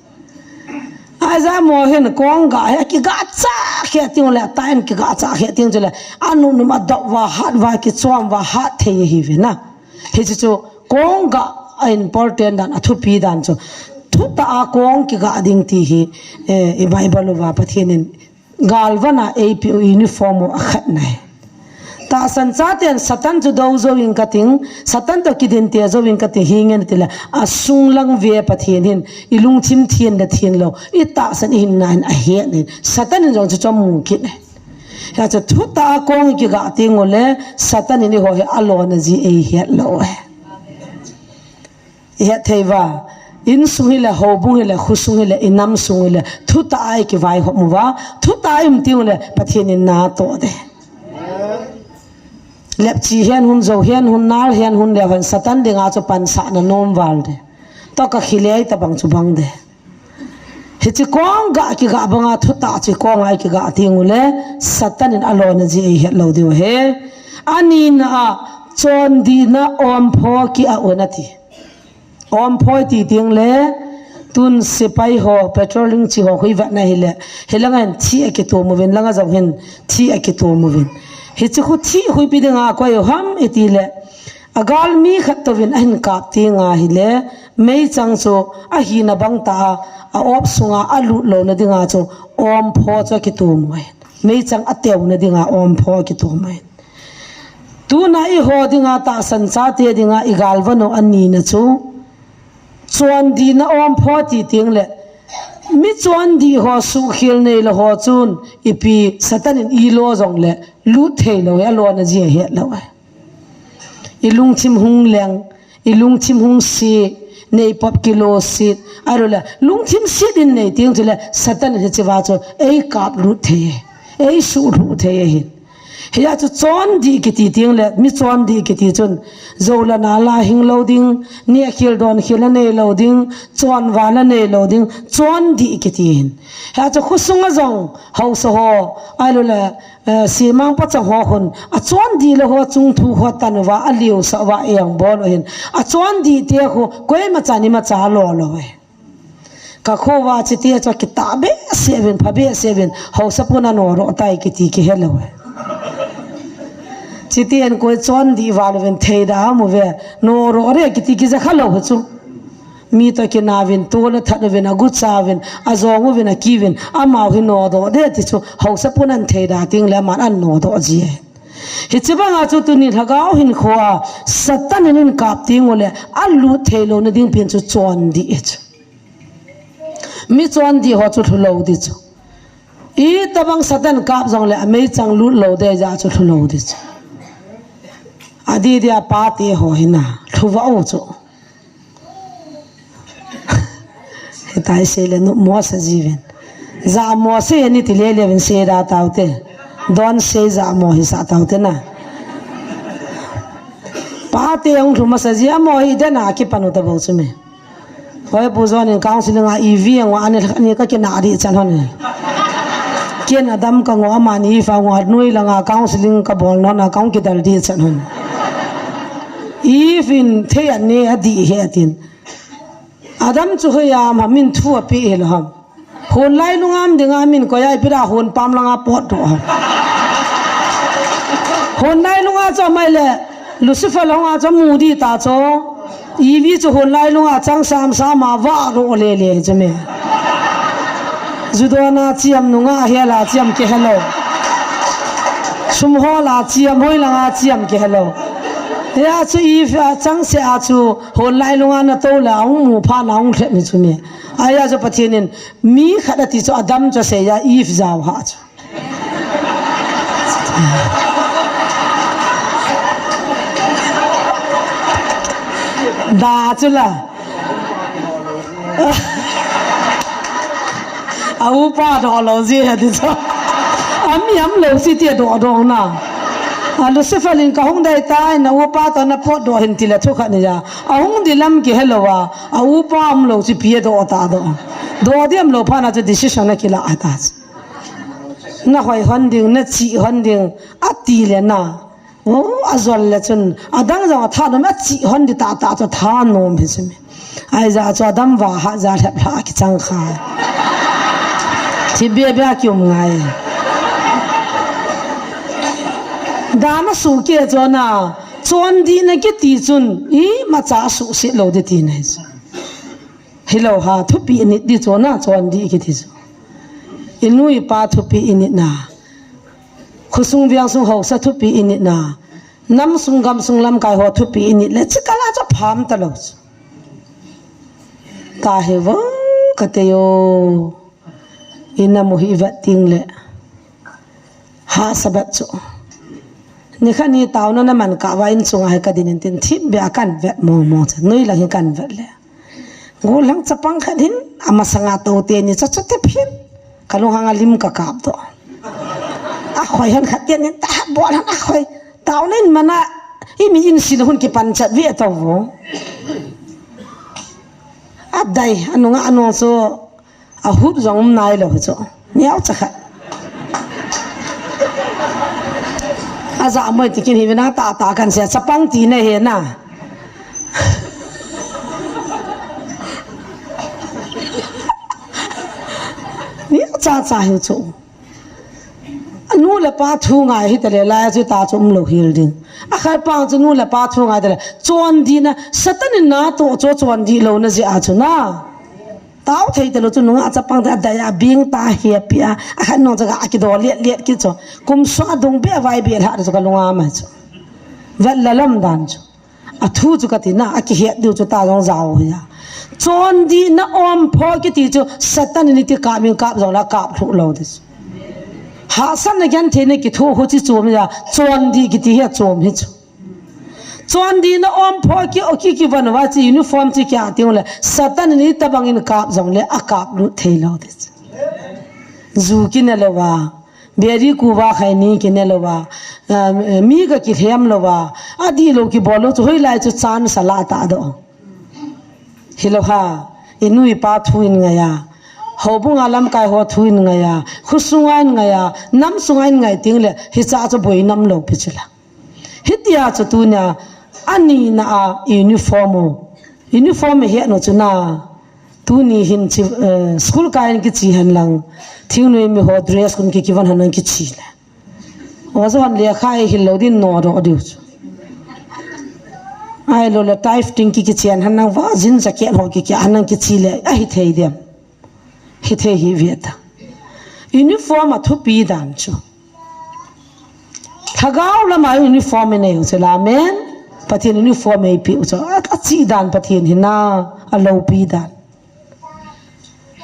aza mo hen kong ga he ki ga cha khe ting le tain ki ga cha khe ting jule anu nu ma do wa hat wa ki chom wa hat the hi ve na he chu kong ga important dan athu pi dan chu thu ta a kong ki ga ding ti hi e bible wa pathianin galwana ap uniform a khat nai ta san cha ten satan chu do zo in kating satan to kidin te zo in kati hingen tila asung lang ve pathianin ilung chim thien da thien lo I ta san in nan a he ne satan jong chu chom mu ki ne ya chu thu ta kong ki ga ting ole satan ni ho he alon ji e he lo he theiwa in sungile ho bungile khusungile inam sungile thu ta ai ki vai ho muwa thu ta im tiule pathianin na to de lep chi hian hun zo hian hun nal hian hun lewan satan dinga chu pan sa na nom wal de to ka khilei ta bang chu bang de he chi kong ga ki ga banga thu ta chi kong ai ki ga tingule satan in alone ji e he lo de he ani na chon di na om pho ki a onati om pho ti ting le tun sipai ho patrolling chi ho khoi va na hile helangan thi a ki to movin langa jong hen thi a ki to movin he chu khu thi hui pi dinga ko yo ham etile agal mi khat to vin an kap ti nga hile mei chang chu a hi na bang ta a op sunga alu lo na dinga chu om pho cha ki tu mai mei chang atew na dinga om pho ki tu mai tu na I ho dinga ta san cha te dinga igal vano ani na chu chuan di na om pho ti ting le mi chuan di ho su khil nei lo ho chun ipi satan in I lo jong le lu thei lo ya lo na ji he lo ilung chim hung leng ilung chim hung si nei pop kilo sit arola lung chim sit in nei ting chule satan he chiwa cho ei kap lu thei ei su lu thei hin hiya chu chon di ki ti ting le mi chon di ki ti chun zola na la hing lo ding ni khil don khil ne lo ding chon wala ne lo ding chon di ki ti hin ha chu khusunga jong hau so ho alula simang pa cha ho hun a chon di le ho chung thu ho tan wa aliu sa wa yang bol hin a chon di te ho koi ma cha ni ma cha lo lo we ka kho wa chi te cha kitabe 7 phabe 7 ho sapuna no ro tai ki ti ki hello chitian ko chon di walwen theida mu ve no ro re kiti ki za khalo hu chu mi to ki nawin to la thadwen agu chawin azongu win akiwin ama hi no do de ti chu hausa punan theida ting le man an no do ji hi chibanga chu tu ni thagau hin khoa satan nin kap ting ole alu thelo na ding pin chu chon di chu mi chon di ho chu thulo di chu I tabang satan kap jong le amei chang lu lo de ja chu thulo di chu adi dia pati ho hina thuwa o chu hetai se le no mo sa jiven za mo se ni ti le ven se da taute don se za mo hi sa taute na pati ong thuma sa ji mo hi de na ki panu ta bo chu me hoi bu zo ni counseling a ev wa ani ka ke na ri chan hon ken adam ka ngo amani fa ngo nui langa counseling ka bol no na kaung ki dal di chan hon even the ne adi hetin adam chu hoya ma min thu api elham hon lai lungam dinga min ko yai pira hon pam langa pot to hồn lai luôn à cho mày lệ Lucifer luôn à cho mù đi ta cho Evie cho hồn lai luôn à chẳng sam sam mà vạ rộ lê lê cho mẹ Judo na chiam nung à hè là chiam ke hello Sum ho là chiam hoi là à chiam ke hello ya chu Eve chẳng sẽ à chu hồn lai luôn à na tô là ông mù pha na ông khét mi cho mẹ ai cho pathianin mi khada ti cho Adam cho se ya Eve zaw ha chu da chu la au pa do lo ji ha ti cho ami am lo si ti do do na Lucifer lin ka hong dai tai na upa to na pot do hin ti la thu kha ni ya ahong dilam ki hello wa upa am lo si pie do ta do diam lo pha na cho decision na ki la ata na hoi hon ding na chi hon ding ati le na o azol le chun adang ja tha no ma chi hon di ta ta cho tha no me se me ai za cho dam wa ha za la la ki chang kha ti bia bia ki um ngai Dama su kia cho na chuan di na ki ti chun ma cha su si lo de ti nei hello ha thu pi ni di cho na chuan di ki ti chu inui pa thu pi ini na khusung viang sung ho sa thu pi ini na nam sung gam sung lam kai ho thu pi ini le chikala cho pham ta lo ta he wo ka te yo ina mo hi va ting le ha sabat chu ni kha ni taw na man ka wa in chung hai ka din tin thip be akan vet mo mo cha noi la hi kan vet le go lang chapang kha din ama sanga to te ni cha cha te phin kalung hanga lim ka kap to a khoi han khat ten ta bo han a khoi taw nen mana i mi in sin hun ki pan chat vi to wo a dai anunga anu so a hut zong nai lo cho niao cha kha aza moi tikin hi na ta ta kan se chapang ti ne he na ni cha cha hi chu anu la pa thu ngai hi tale la chu ta chum lo hil ding a khai pa chu nu la pa thu ngai tale chon di na satan na to cho chon di lo na ji a chu na tao thấy tao cho nó chắp băng ta đại biếng ta hiệp ya anh nói cho cái đó liệt liệt cái chỗ cùng xóa đông bé vài bé hạ cho cái lông mà cho vậy là lâm đàn cho thu cho cái na cái hiệp điều cho ta trong giàu ya chọn đi na om phô cái tí cho satan này thì cạp miếng cạp rồi là cạp thụ lâu đấy hạ san này cái thế này cái thu hỗ trợ chôm ya chọn đi cái tí hiệp chôm hết chọn đi nó om phô cái văn hóa chỉ uniform chỉ cái tiếng là satan này ta bằng in cạp giống là cạp luôn thấy lâu đấy dù cái này là wa beri kuwa khai ni cái này là wa mi cái hem là wa adi lo cái bolo cho hơi lại cho chan sala ta đó hello ha inui pa thuin nga ya hobung alam kai ho thuin nga ya khusungan nga ya nam sungan ngai ting le hi cha cho boi nam lo pichila hitia cho tu nya ani na a uniform he no chuna tu ni hin chi school kain ki chi han lang thing noi mi ho dress kun ki kiwan han ki chi la o zo han le khai hi lo din no ro diu ai lo la taif ting ki chen han nang wa jin sa ken ho ki anang ki chi le a hi thei dem hi thei hi vieta uniform a thu pi dan chu thagau la mai uniform ne u chela men pathian uniform ei pi u cho a chi dan pathian hina a lo pi dan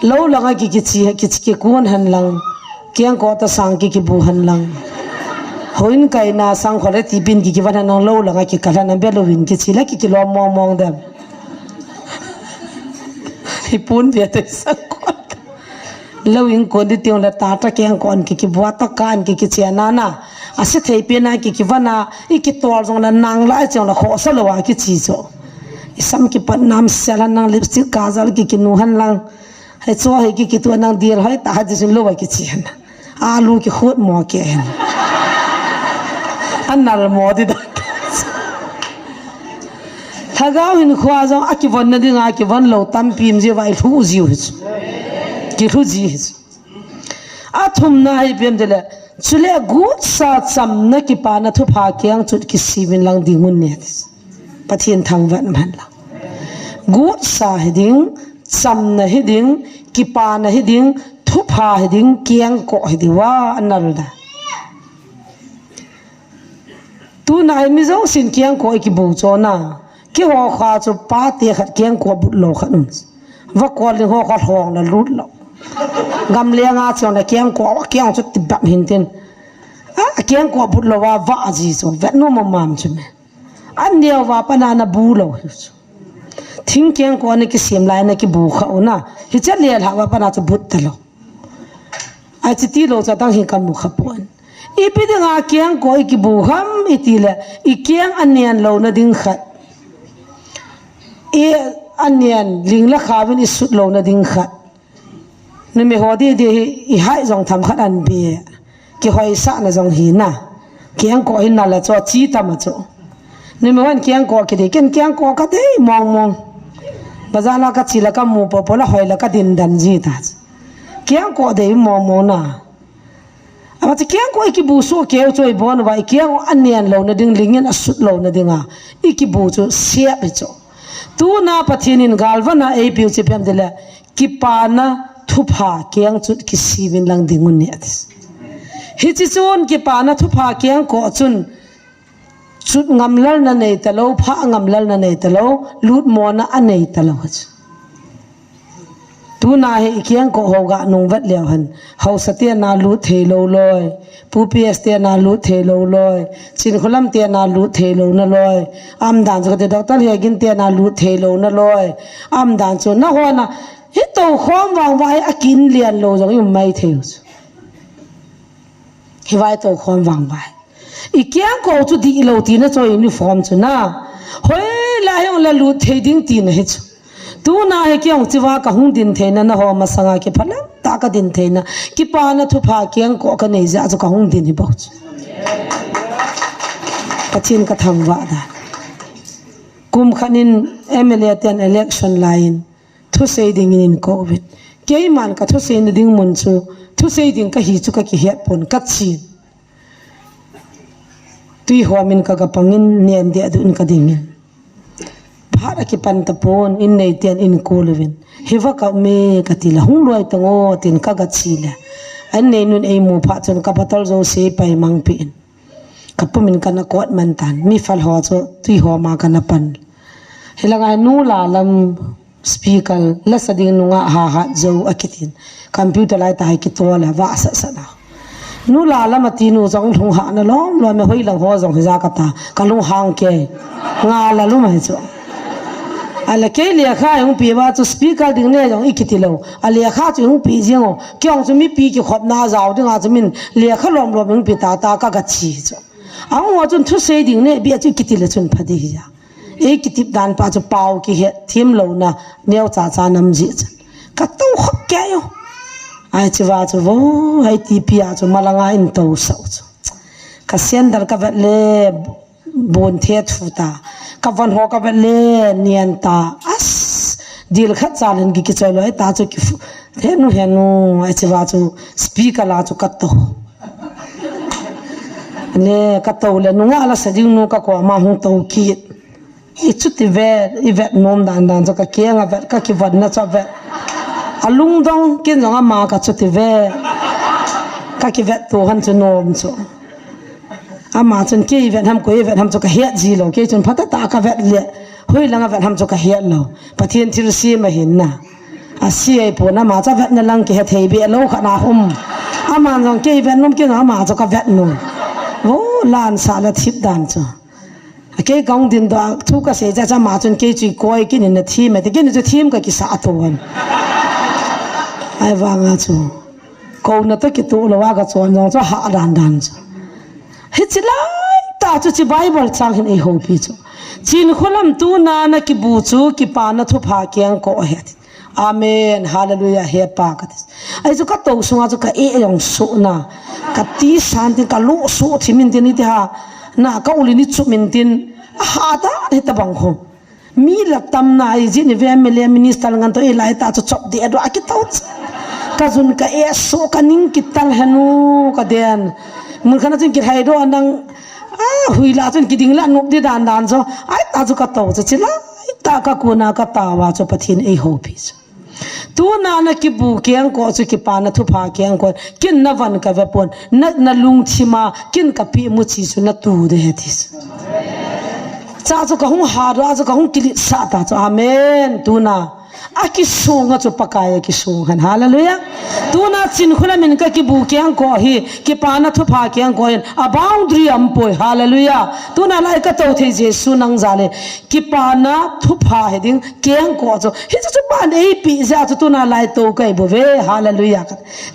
lo langa ki chi ki kun han lang kyang ko ta sang ki bu han lang hoin kai na sang khole ti pin ki wan nang lo langa ki kala na belovin ki chila ki lo mong dem hi pun ve te sang ko lo in ko di tiong la ta ta kyang kon ki bua ta kan ki chena na ase thei pe na ki wana I ki tol jong na nang la chong la kho sa lo wa ki chi cho isam ki pan nam sela nang lipstick kajal ki nu han lang hai cho hai ki tu nang dir hai ta ha ji lo wa ki chi han alu ki khot mo ke hen anal mo di da thagao hin khwa jong a ki von na ding a ki von lo tam pim je vai thu ji hu ki thu ji a thum na hai pem de le chule gut sa cham na ki pa na thu pha kyang chut ki simin lang dingun ne pathian thang van man la gut sa heding cham na heding ki pa na heding thu pha heding kyang ko hediwa anal da tu nai mi zo sin kyang ko ki bu cho na ki ho kha chu pa te khat kyang ko bu lo khanun va ko le ho kha thong na lut lo gam le nga chong na kyang ko kyang chu ti bam hin tin a kyang ko bu lo wa va ji so vet no mam chu me an dia wa pa na bu lo thing kyang ko ne ki sim lai na ki bu kha una hi cha le la wa pa na chu but ta lo a chi ti lo cha tang hi kan mu kha pon ipidi nga kyang ko ki bu ham itile I kyang anian lo na ding khat e anian ling la khawin I sut lo na ding khat ni me hodi de I hai jong tham khat an be ki hoi sa na jong hi na kyang ko hin na la cho chi ta ma cho ni me wan kyang ko ki de ken kyang ko ka de mong mong bazala ka chi la ka mu po la hoi la ka din dan ji ta kyang ko de mong mong na ama ti kyang ko ki bu so ke choi bon wa kyang anian lo na ding lingen asut lo na dinga ki bu chu sia be cho tu na pathinin galwana e piu che pem dela ki pa na thu pha kyang chut ki siwin lang dingun ne atis hi chi chon ki pa na thu pha kyang ko chun chut ngamlar na nei talo pha ngamlar na nei talo lut mo na anei talo tu na he kyang ko hoga nung vat lew han hau satia na lu thelo loi pu ps te na lu thelo loi chin kholam te na lu thelo na loi am dan jo te doctor he gin te na lu thelo na loi am dan cho na ho na hi to khom wang wai akin lian lo jong yum mai theu hi vai to khom wang wai I kyang ko chu di lo ti na cho uniform chu na hoi la yong la lu theding ti na he chu tu na he kyang chiwa ka hung din theina na ho ma sanga ke phala ta ka din theina ki pa na thu pha kyang ko ka nei ja chu ka hung din hi bo pachin ka tham wa da kum khanin MLA ten election line thu sei ding in covid ke man ka thu sei ding mun chu thu sei ding ka hi chu ka ki het pon ka chi tui ho min ka ga pangin nen de adun ka ding phara ki pan ta pon in nei ten in kolvin hewa ka me ka tila hung loi tango tin ka ga chila an nei nun ei mu pha chon ka patol zo se pai mang pin ka pumin kana kot man tan mi fal ho cho tui ho ma kana pan helanga nu la lam speaker la sading nunga ha zo akitin computer lai ta ki to la wa sa sa na nu la la mati nu jong thung ha na lom lo me hoi lang ho jong ja ka ta ka lu hang ke nga la lu mai cho ala ke le kha yung pi ba chu speaker ding ne jong ikitilo ale kha chu yung pi jing o kyong chu mi pi ki khop na jaw ding a chumin le kha lom lom yung pi ta ta ka ga chi cho ang wa chun thu se ding ne bi chu kitile chun phadi ja e kitip dan pa chu pau ki he thim lo na neu cha cha nam ji ka to khop ke yo ai chu wa chu vo ai ti pi a chu malanga in to so ka sendar ka va le bon the thu ta ka van ho ka le nian ta as dil khat chalen ki choi loi ta chu ki the nu he nu ai chu wa chu speaker la chu kat to le ka to le nu ala sa ding nu ka ko ma hu to ki I chu ti ve I vet nom dan dan cho ka ke nga vet ka ki van na cha ve alung dong kin jong ma ka chu ti ve ka ki vet to han chu nom chu ama chun ke vet ham ko vet ham chu ka he ji lo ke chun phata ta ka vet le hoi langa vet ham chu ka he lo pathian thil si ma hin na a si ai po na ma cha vet na lang ke he thei be lo kha na ama jong ke vet nom ke ma chu ka vet nom wo lan sa la thip dan chu cái công tin đó thu cái sẽ ra mà chun cái chuyện coi cái này team mà cái này cho team cái sa tuan ai vang à chú câu nó tới cái tu là cái chuan nó cho hạ đàn đàn chú hết chỉ lại ta cho chỉ Bible trang hình ấy hậu pi chú chín kholam tu na na cái bu chú cái pa na thu pha kiang ko hết amen hallelujah he pa cái ai chú cái tu sung chú cái e yong su na cái tí san tin cái lũ su thì mình tin đi ha na ka uli ni chu min tin ha ta he ta bang kho mi lak tam na ai jin ve MLA minister ngan to elai ta chu chop de do akitau ka zun ka so kaning kital hanu ka den mun khana chun ki thai do nang huila chun ki ding la nup di dan dan so ai ta chu ka to chila ta ka kuna ka ta wa cho pathin ei ho phi tu na na ki bu kyang ko chu ki pa na thu pha kyang ko kin na van ka ve pon na lung thima kin ka pi mu chi chu na tu de hetis cha chu ka hung ha ra chu ka hung kili sa ta chu amen tu na aki sunga chu pakaya ki sungan hallelujah tu na chin khula min ka ki bu kyang ko hi ki pa na thu pha kyang ko a boundary am poi hallelujah tu na lai ka to the jesu nang jale ki pa na thu pha heding kyang ko chu hi chu pa nei pi za chu tu na lai to kai bo ve hallelujah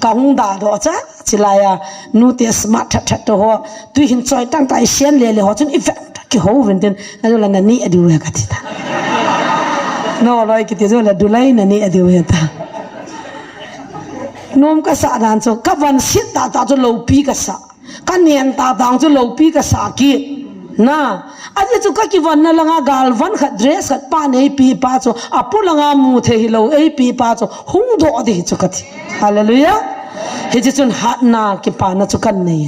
ka hung da do cha chilaya nu te smart that to ho tu hin choi tang tai sian le le ho chun effect ki ho ven den na la na ni adu ka ti ta no loi ki tizo la dulai na ni adu heta nom ka sa dan cho ka van sit ta ta cho lo pi ka sa ka nian ta dang cho lo pi ka sa ki na ani chu ka ki van na langa gal van khat dress khat pa nei pi pa cho apu langa mu the hi lo ei pi pa cho hung do de chu ka thi hallelujah he ji chun hat na ki pa na chu kan nei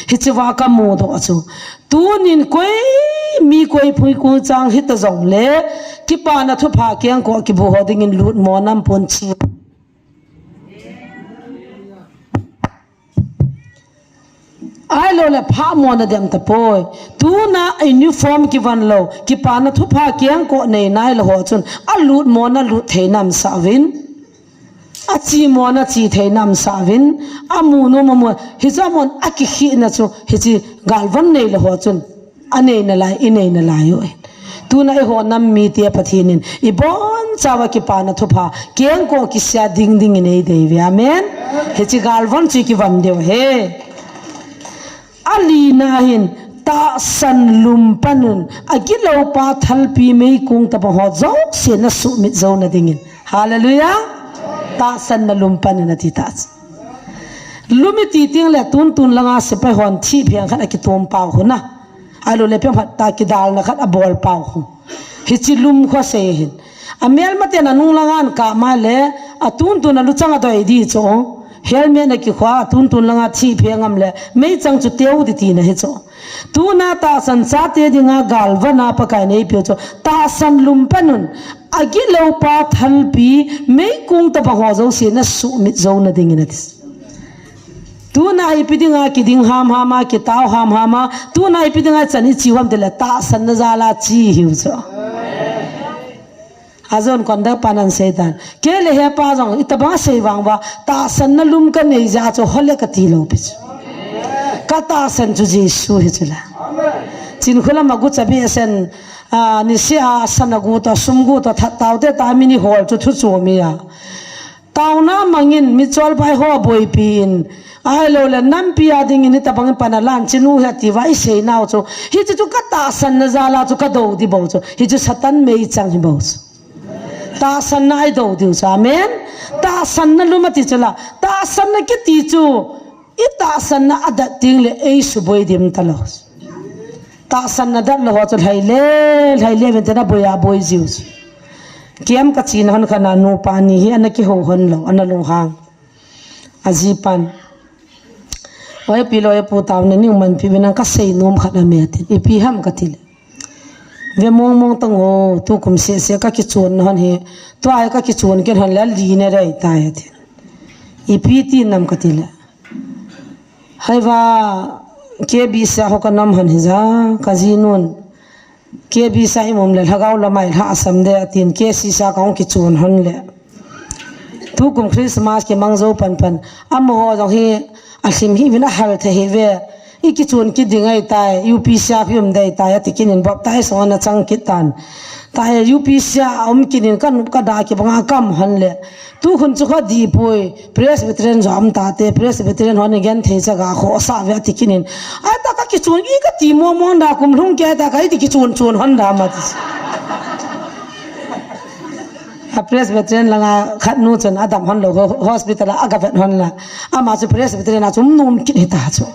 hi chi wa ka mu do chu tu nin koi mi koi phui ku chang hit ta zong le ki pa na thu pha kyang ko ki bu ho ding in lut mo nam pon chi ai lo le pha mo na dem ta poi tu na uniform ki van lo ki pa na thu pha kyang ko nei nai lo ho chun a lut mo na lut the nam sa win a chi mo na chi the nam sa win a mu no mo hi za mon a ki hi na chu hi chi gal van nei lo ho chun ane na lai ine na lai yo tu na ho nam mi te pathinin I bon chawa ki pa na thu pha kyang ko ki sia ding ding nei dei ve amen he chi gal van chi ki van deu he ali na hin ta san lum panun agilo pa thalpi mei kung ta ho zo se na su mit zo na dingin hallelujah ta san na lum panun ati ta lumi ti ting le tun tun langa se pa hon thi phiang khan ki tom pau huna alo le pem ta ki dal na khat a bol pau hu hi chi lum kho se hin a mel mate na nung langan ka ma le a tun tun lu changa doi di cho helmet na ki khwa tun tun langa thi phengam le mei chang chu teu di ti na he cho tu na ta san cha te dinga galwana pa kai nei pyo cho ta san lum panun agi lo pa thalpi mei kung ta ba ho zo se na su mit zo na ding na dis tu na ipidinga kiding ham hama ki taw ham hama tu na ipidinga chani chiwam de la ta san na zala chi hiu cho azon konda panan setan ke le he pa jong itaba sei wang ba ta san na lum ka nei ja cho hole ka ti lo pi ka ta san ju jesu hi chula chin khula magu chabi sen ni sia sanagu to sumgu to taw de ta mini hol chu thu chu mi ya tauna mangin mi chol bai ho boi pin ai lo le nam pia ding ni tabang panalan chinu ha ti vai sei naw chu hi chu ka ta san na zala chu ka do di bo chu hi chu satan mei chang hi bo chu ta san na ai do di chu amen ta san na lumati chula ta san na ki ti chu I ta san na ada ting le ei su boi dim talos ta san na da lo chu hai le ven ta boya boi jiu kiam ka chin han khana no pani hi anaki ho hon lo analung hang ajipan oi pilo e pu taw ne ning man pi benang ka sei nom khana me tin I pi ham ka til ve mong mong tang ho tu kum se ka ki chon han he to ai ka ki chon ken han la li ne rai ta he tin I pi ti nam ka til hai wa ke bi sa ho ka nam han he za ka jinun ke bi sa I mom le hagaw la mai ha asam de tin ke si sa ka ki chon han le tu kum christmas ke mangzo pan pan am ho jong hi asim hi vina hal the he ve iki chun ki dingai tai up sia phim dai tai atikin in bap tai so na chang kitan tai up sia kinin kan ka da ki banga kam han le tu khun chu kha di poi presbyterian jam ta te presbyterian hon again the chaga kho sa ve atikin in a ta ka ki chun ki ka ti mo mo da kum lung ke ta kai ti ki chun hon da ma a presbyterian langa khat nu chon adam hon lo hospital aga vet hon la ama chu presbyterian chum nom ki ni ta chu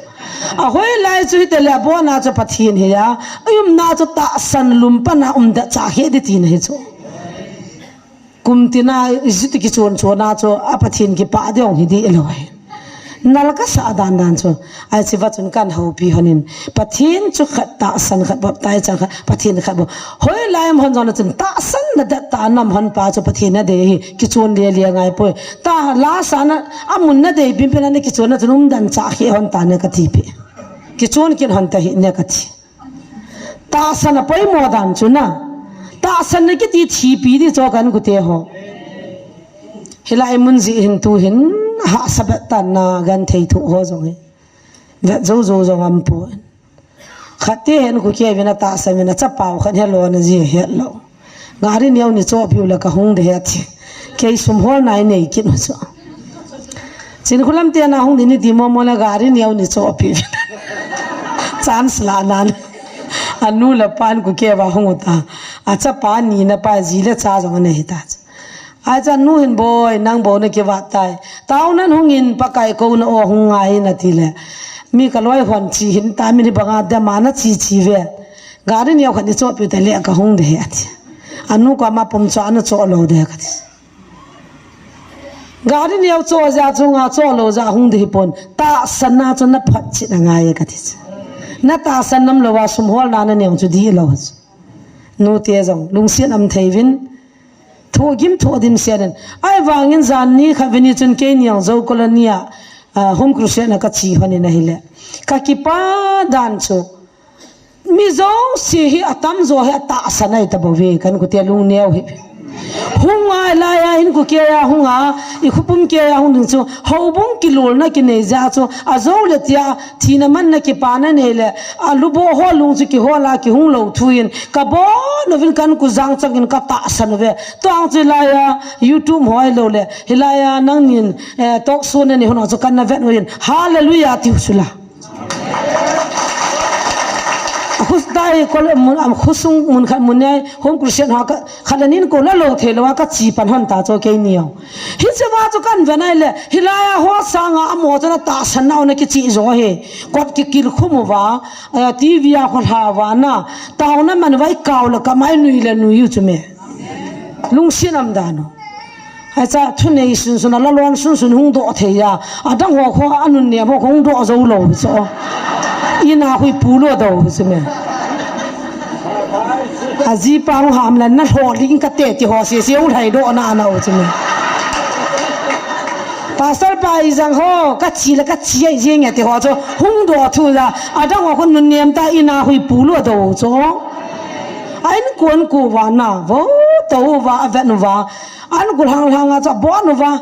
a hoi lai chu te la bo na chu pathin he ya ayum na chu ta san lum pa na da cha he de tin he chu kumtina izit ki chon chona cho apathin ki pa deong hi di eloi nalka sa dan cho ai chiwa chun kan ho pi hanin pathin chu khat ta san khat bap tai chang pathin khat bo hoi laim hon jona chun ta san na da ta nam hon pa cho pathin na de hi ki chon le le ngai po ta la sana amun na de pin pen na ki chon na chun dan cha hi hon ta ne ka thi pe ki chon kin hon ta hi ne ka thi ta san pai mo dan chu na ta san ne ki ti thi pi di cho kan ku te ho hilai mun ji hin tu hin ha sabat tan na gan thei thu ho jong he ve zo jong am pu khate hen ku ke vina ta sa vina cha pau khan hello na ji he lo gari niaw ni cho piu la ka hung de he thi ke sum hol nai nei kin ho cho chin khulam te na hung ni di mo mo la gari niaw ni cho pi chance la nan anu la pan ku ke ba hung ta acha pa ni na pa ji la cha jong ne hi ta aja nu hin boy nang bo na ke wa tai taw nan hungin pakai ko na o hungai na tile mi ka loi hon chi hin ta mi banga da mana chi chi ve gari ni khani cho pi ta le ka hung de ati anu ka ma pum cha na cho lo de ka ti gari ni cho ja chunga cho lo ja hung de pon ta sanna cho na phat chi na ngai ka ti na ta san nam lo wa sum hol na na ne chu di lo nu te jong lung sian am theivin thô gim thô dim sen ai wangin zan ni khavini chun ke niang zo kolonia home cruise na ka chi hani na hile ka ki pa dan chu mi zo si hi atam zo he ta sanai ta bove kan ku te lung neu hi hunga la ya hin ku ke ya hunga I khupum ke ya hung chu hobung ki lol na ki nei za chu azo le tia thina man na ki pa na ne le alu bo ho lung chu ki ho la ki hung lo thuin ka bo no vin kan ku jang chang in ka ta san ve to ang chu la ya youtube hoi lo le hilaya nang nin talk show ne hono chu kan na vet no yin hallelujah ti usula khus dai kol mun am khusung mun kha mun nei home christian ha ka khalanin ko la lo thelo ka chi pan han ta cho ke niyo hi chewa chu kan venai le hilaya ho sanga amo chana ta sanna ona ki chi zo he kot ki kil khumu wa tv ya khol ha wa na ta ona man vai kaw la kamai nui le nui yu chume lung sinam dano acha thune sun sun la lon sun sun hung do the ya adang ho kho anun ne bo hung do zo lo so ina hui pulo do chume aji pang ham lan na ho ling ka te ti ho se se u thai do na na o chume pastor pai jang ho ka chi la ka chi ai jeng ya te ho cho hung do thu la adang ho kon nun nem ta ina hui pulo do cho ain kon ku wa na wo to wa aven wa an kul hang hang cha bo no wa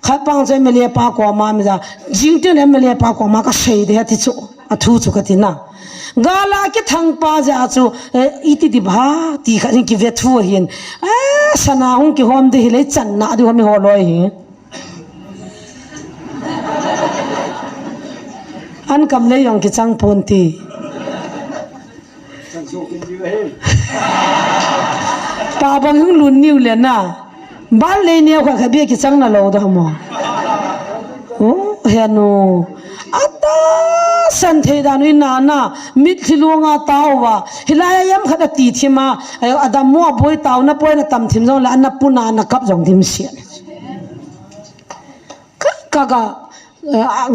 khat pang che me le pa ko ma mi ja jing te le me le pa ko ma ka sei de ti chu a thu chu ka ti na gala ki thang pa ja chu iti di bha ti kha ki ve thu hin sana hung ki hom de hi le chan na di hom ho loi hi an kam le yong ki chang pon ti pa bang hung lun niu le na bal le ne kha kha be ki chang na lo da mo he no ata san the da nu na na mit thilunga tawa hilaya yam khada ti thima adam mo boy taw na poi na tam thim jong la na puna na kap jong dim sia ka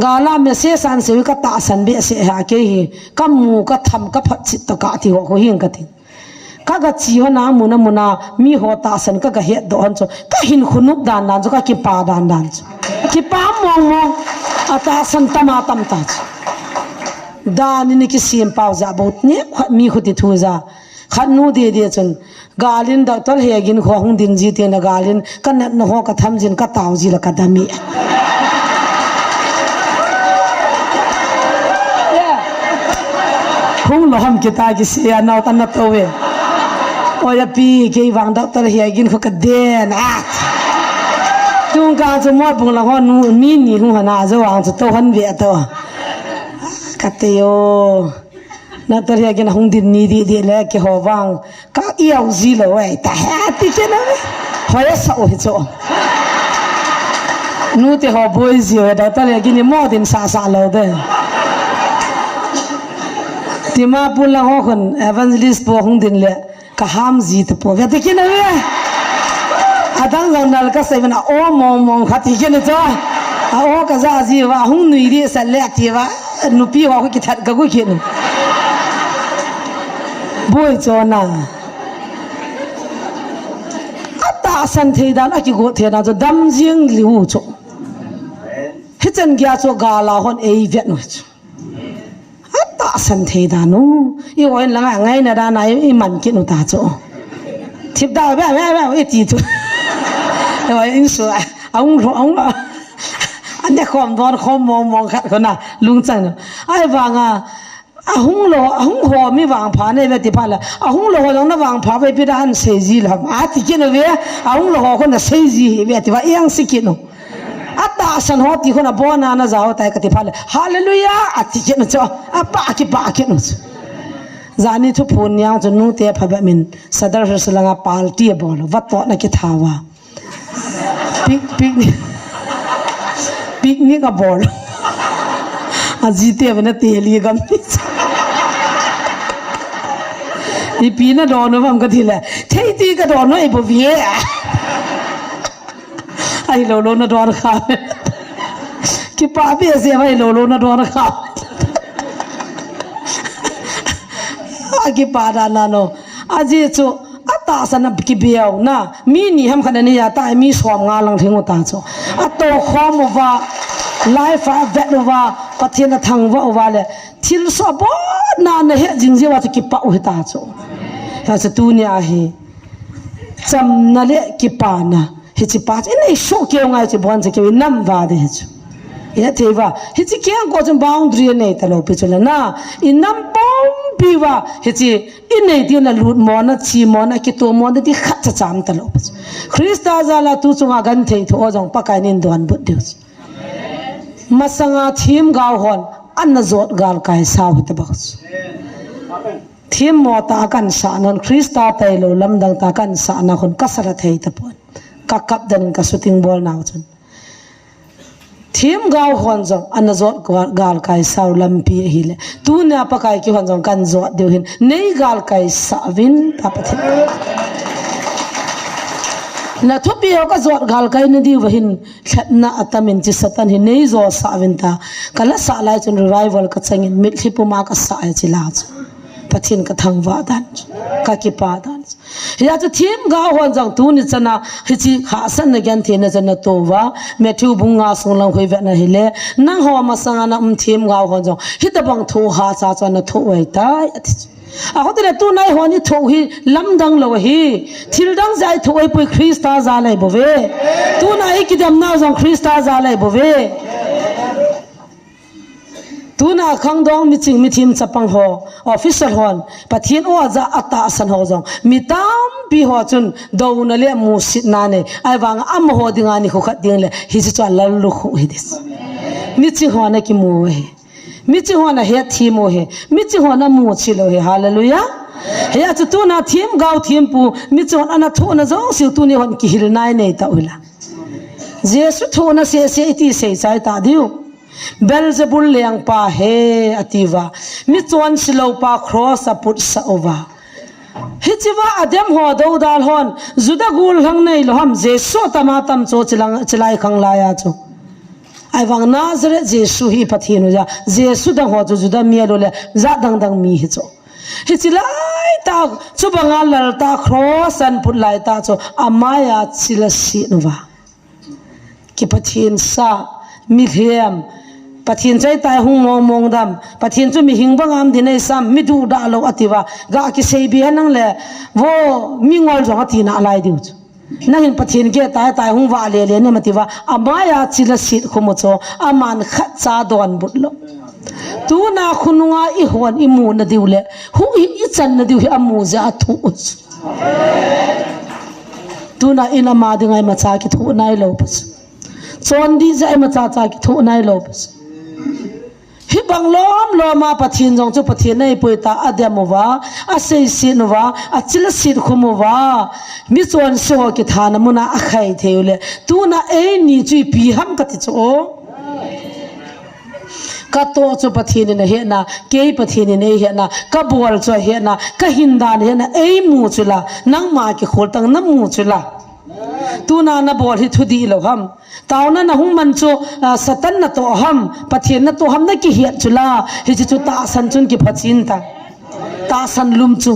gala me se san se ka ta san be se ha ke hi kam mu ka tham ka phat chit to ka ti ho hin ka ti ka ga chi ho na muna mi ho ta san ka he do han cho ka hin khunup dan dan cho ka ki pa dan ki pa mo ata san tama tam ta dan ni ki sim pau za bot ne mi khuti thu za khat nu de chun galin da tol he gin kho hung din ji te na galin kan na ho ka tham jin ka taw ji la ka dami hung lo ham ki ta ki se na tan na to we oya pi ke wang da tol he gin kho ka den tung ka chu mo bung la ho nu mi ni hu na zo wang chu to han ve to kateo na tar ya gena hung din ni di le ke ho wang ka iau zi lo wai ta ha ti ke na ho ya sa o cho nu te ho boy zi o da tar ya gini mo din sa lo de ti ma pu la ho khon evangelist po hung din le ka ham zi te po ve te ke na we dang dang nal ka sai bana o mong khati ke ne cha a o ka za ji wa hung nui ri sa le ti wa nu pi wa ko ki that ka ku ke nu boy cho na ata san thei dan a ki go the na cho dam jing liu cho hi chen gya cho ga la hon ei vet no ata san thei da no i oi la ngai na da na i man ki nu ta cho thip da ba e ti tu e oi in so ongอันนี้ความร้อนความมองขัดคนน่ะลุงจังไอ้วางหุงหอไม่วางผาในเวทีพาละหุงโลหองน่ะวางผาไปพิดานเสจีละติกินเวหุงโลหอคนน่ะเสจีเวทีว่าเอียงสิกินอัตตาสันหอติคนน่ะบ่นานะจ้าตายกติพาละฮาเลลูยาติกินจ้ะปากินจานี่ทุกพูนยังจนนู้เตะพะบะมินสะดรสลังปาลตีบอลวัดตอนะกิทาวาปิกนี่ก็บอลอาจีเตวันนั้นเตลีกันอีปีน่ะโดนว่ามันก็ทีแหละเที่ยตีก็โดนว่าไอ้บ่เวียไอ้โลน่ะโดนข้ากี่ป้าเบี้ยเสียไอ้โลน่ะโดนข้ากี่ป้าดานาโนอาจีจูอัตตาสันกิเบียวนะมีนี่ทำขนาดนี้ยาตายมีสวมงาลังถึงหัวตาจูอัตโตขอมว่าไลฟ์เวทว่าปะเทียนทางว่าเลยทิลสอบนานเหตุจริงๆว่าจะกิปะอุตาจูถ้าจะตูเนี่ยเฮจำนั่นแหละกิปานะเฮจิปาจะนี่โชคเกี่ยวไงจะบ้านจะเกี่ยวน้ำว่าเดจูเฮ้ยเทว่าเฮจิเกี่ยงก็จะบ้าอุดรีเนี่ยตลอดไปจนแล้วนะอิน้ำปมปีว่าเฮจิอินเนี่ยที่นั่นรูดมอนะชีมอนะกิตัวมอนะที่ขัดจะจำตลอดไปคริสต์อาจารย์ตู้จงอากันเททั่วจงปากการนินดวนบุตรเดียวมาสังอาทีมกาวหอนอันนจดกาลกายสาวหิตบักทีมมอตากันสานนคริสตาเตโลลำดังตากันสานคนกัสระเทยตะปนกักกับดันกัสุติงบอลนาวจนทีมกาวหอนจงอันนจดกาลกายสาวลำปีหิเลตูเนี่ยปะกายคิวหอนจงกันจดเดียวหินในกาลกายสาวินตาปะเทนะทุบปีเขาก็จอดกาลกายนั่นดีว่าหินน่าอัตมินจิสตันหินในจอสาวินตาก็ละสาลายจนรีไววัลก็จังหินมิดฮิปมาก็สายจิลาจปะทินก็ทั้งวาดันก็กิปาดันเฮียจะทีมก้าววันจังตูนี่จะนะฮิจิขาสันในกันเทนจะนะตัวว่าเมื่อทูบุงอาสงลังคุยเวนะฮิเลนั่งหัวมาสังนะทีมก้าววันจังฮิตบังทูหาซาจนะทูไว้ตายอาเขาแต่ตัวนายหัวนี่ทูฮีลำดังเลวฮีทิลดังใจทูไอ้ปุยคริสต์อาจารย์เลยบ่เวตัวนายกิดำนาจังคริสต์อาจารย์เลยบ่เวตูน่าขังดองมิจิงมิทีมจับปังหัวออฟฟิศหอนปะเทียนว่าจะอัตตาสันหัวจงมิตามปีหัวจนดาวนั่นแหละมูสินาเนไอ้วางอัมหัวดิ่งอันนี้เขาขัดดิ่งเลยฮิจิจวนลลุกฮิดิสมิจิหัวนั่นกิมูเฮมิจิหัวนั่นเฮทีโมเฮมิจิหัวนั่นมูชิโลเฮฮาเลลูยาเฮียจะตูน่าทีมก้าวทีมปูมิจิหัวนั่นทูน่าจงสิตูนี่หันกิฮิลนายเนตาอุลาเจสุทูน่าเสียอิติเสียใจตาดิวเบลเซบุลเลียงปาเฮอติวามิจวนสิโลปาครอสปุตสโอวาฮิจิวาอเดมหัวดาวดาลฮอนจุดกูลหังในโลหมเจสุตมาตัมโจจิลายขังลายาโจไอวังนาซเรเจสุฮีปะทีนุจาเจสุดังหัวจุดมีโลเลจัดดังมีฮิโจฮิจิลายตาจุบังอัลลตาครอสันปุตลายตาโจอามายาจิลสินุวากิปะทีนซามิเฮียมปะทินใจตายหงมองดำปะทินจุมีหิงบังอามดินไอซ้ำมิดูดาโลอติวากากิเซบีฮันนั่งเลยว่ามีงอลจงอตินาอะไรดิวนั่งหินปะทินเกตายหงวาเลเลเนี่ยมาติว่าอามายาจิลสิทธิ์ขมุโจอามันขัดซาดอนบุตรตูน่าคุณงาอิหวนอิมูนดิวเลยหูอิจันนดิวอามูจะทุสตูน่าอินามาดึงไอมาจากิทุนายโลบสจนดีใจมาจากิทุนายโลบสฮิบังล้อมล้อมาปะทินจงจุปะทินในปุยตาอเดมว่าอาเซสินว่าอาจิลสินคุมว่ามิจวนสวกิธานมุนาอไข่เทวเลตูน่าเอนี่จุยปีหัมกติโจก็โตจุปะทินเนี่ยเห็นนะเกยปะทินเนี่ยเห็นนะก็บัวจุเห็นนะก็หินดานเห็นนะเอมูจุละนังมากิโคตังน้ำมูจุละ tu na bol hi thudi lo ham tau na hung man chu satan na to ham pathian na to ham na ki hiat chula hi chu ta san chun ki phachin ta san lum chu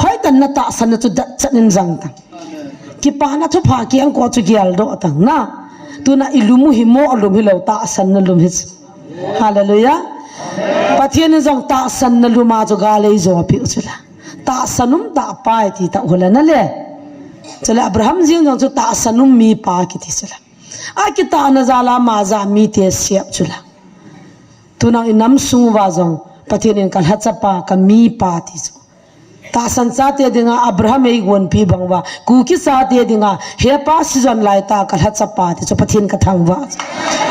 hoi tan na ta san chu dat chanin jang ta ki pa na thu pha ki ang ko chu gial do tang na tu na ilumu hi mo alum hi lo ta san na lum hi hallelujah pathian na jong ta san na luma chu ga le zo pi chula ta sanum ta pai ti ta hola na le chale abraham jing jong chu ta sanum mi pa ki ti chula a ki ta na zala ma za mi te siap chula tu na inam sung wa jong pathian in kal hachapa ka mi pa ti chu ta san cha te dinga abraham ei gon pi bangwa ku ki sa te dinga he pa season lai ta kal hachapa ti chu pathian ka thangwa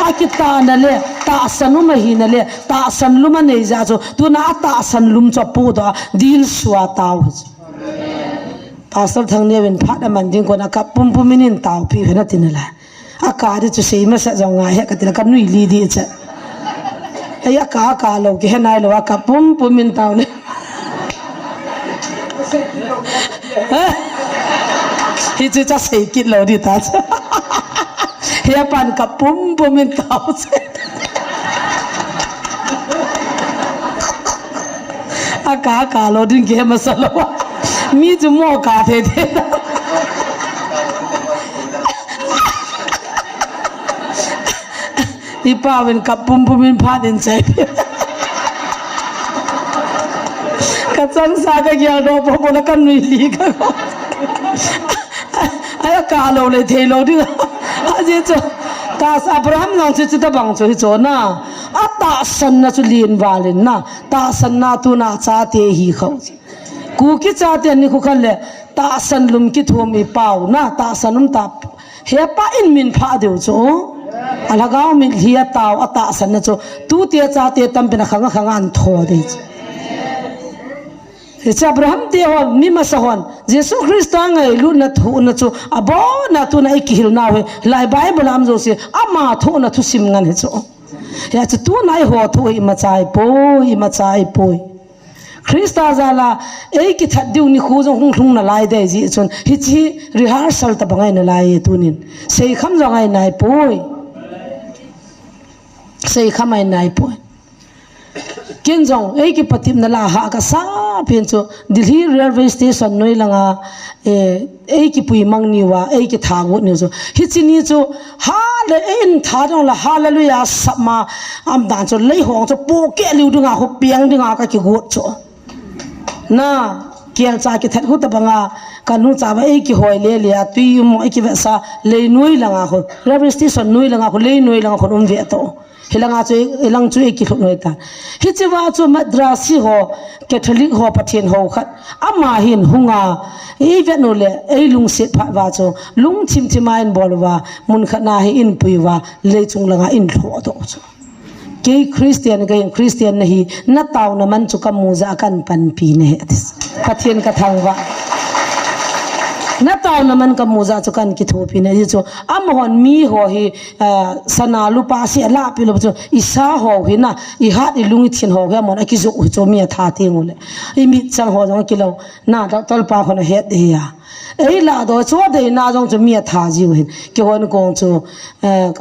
a ki ta na le ta sanum hi na le ta san luma nei za chu tu na ta san lum cho pu da dil swa taw pastor thang ne wen phat man ding ko na ka pum pum min taw pi hena tin la a ka ri chu sei ma sa jong nga he ka tin ka nui li di cha ai ka lo ki he nai lo ka pum pum min taw ne hi chu cha sei kit lo di ta he pan ka pum pum min taw che a ka lo din ke ma sa lo mi chu mo ka the ipa wen ka pum pum min pha din che ka chang sa ka gya do po na kan ni li ka ay ka lo le the lo di a je cho ta abraham nang chu ta bang chu cho na a ta san na chu lin walin na ta san na tu na cha te hi khau ku ki cha te ni khu khal le ta san lum ki thomi pau na ta sanum ta he pa in min pha deu cho alagaw min hiya taw ata san na cho tu te cha te tam pe na khanga an tho de cha abraham te hon mi ma sa hon jesu christ ngai lu na thu na chu abo na tu na ikil na we lai bible am jo se ama thu na thu sim ngan he cho ya chu tu nai ho thu i ma chai poi Krista zala ei ki that diu ni khu jong hung na lai dai ji chon hi chi rehearsal ta bangai na lai tunin sei kham jangai nai poi sei khamai nai poi ken jong ei ki patim na la ha ka sa pen chu Delhi railway station noi langa ei ki pui mang ni wa ei ki tha go ni chu hi chi ni chu ha le in tha dong la hallelujah sama am dan chu lei hong chu po ke liu dunga ho piang dinga ka ki go chu na kial cha ki that hu ta banga kanu cha ba ei ki hoi le lia tui mo ei ki va sa le noi langa ho railway station noi langa ho le noi langa ho ve to hilanga chu elang chu ki thuk noi ta hi chi wa chu madrasi ho catholic ho pathian ho khat ama hin hunga ei ve no le ei lung se pha wa chu lung chim chimain bolwa mun khana hi in puiwa le chung langa in thlo to chu ke christian nahi na taw na man chu kam muza kan pan pi ne pathian ka thangwa na taw na man kam muza chu kan ki thopi ne chu am hon mi ho hi sana lu pa si la pi lo chu isa ho hi na I hat I lungi thin ho ga mon ki zo chu mi tha te ngole I mi chang ho jong ki lo na da tol pa khon het he ya ei la do chu de na jong chu mi tha ji hin ki hon kong chu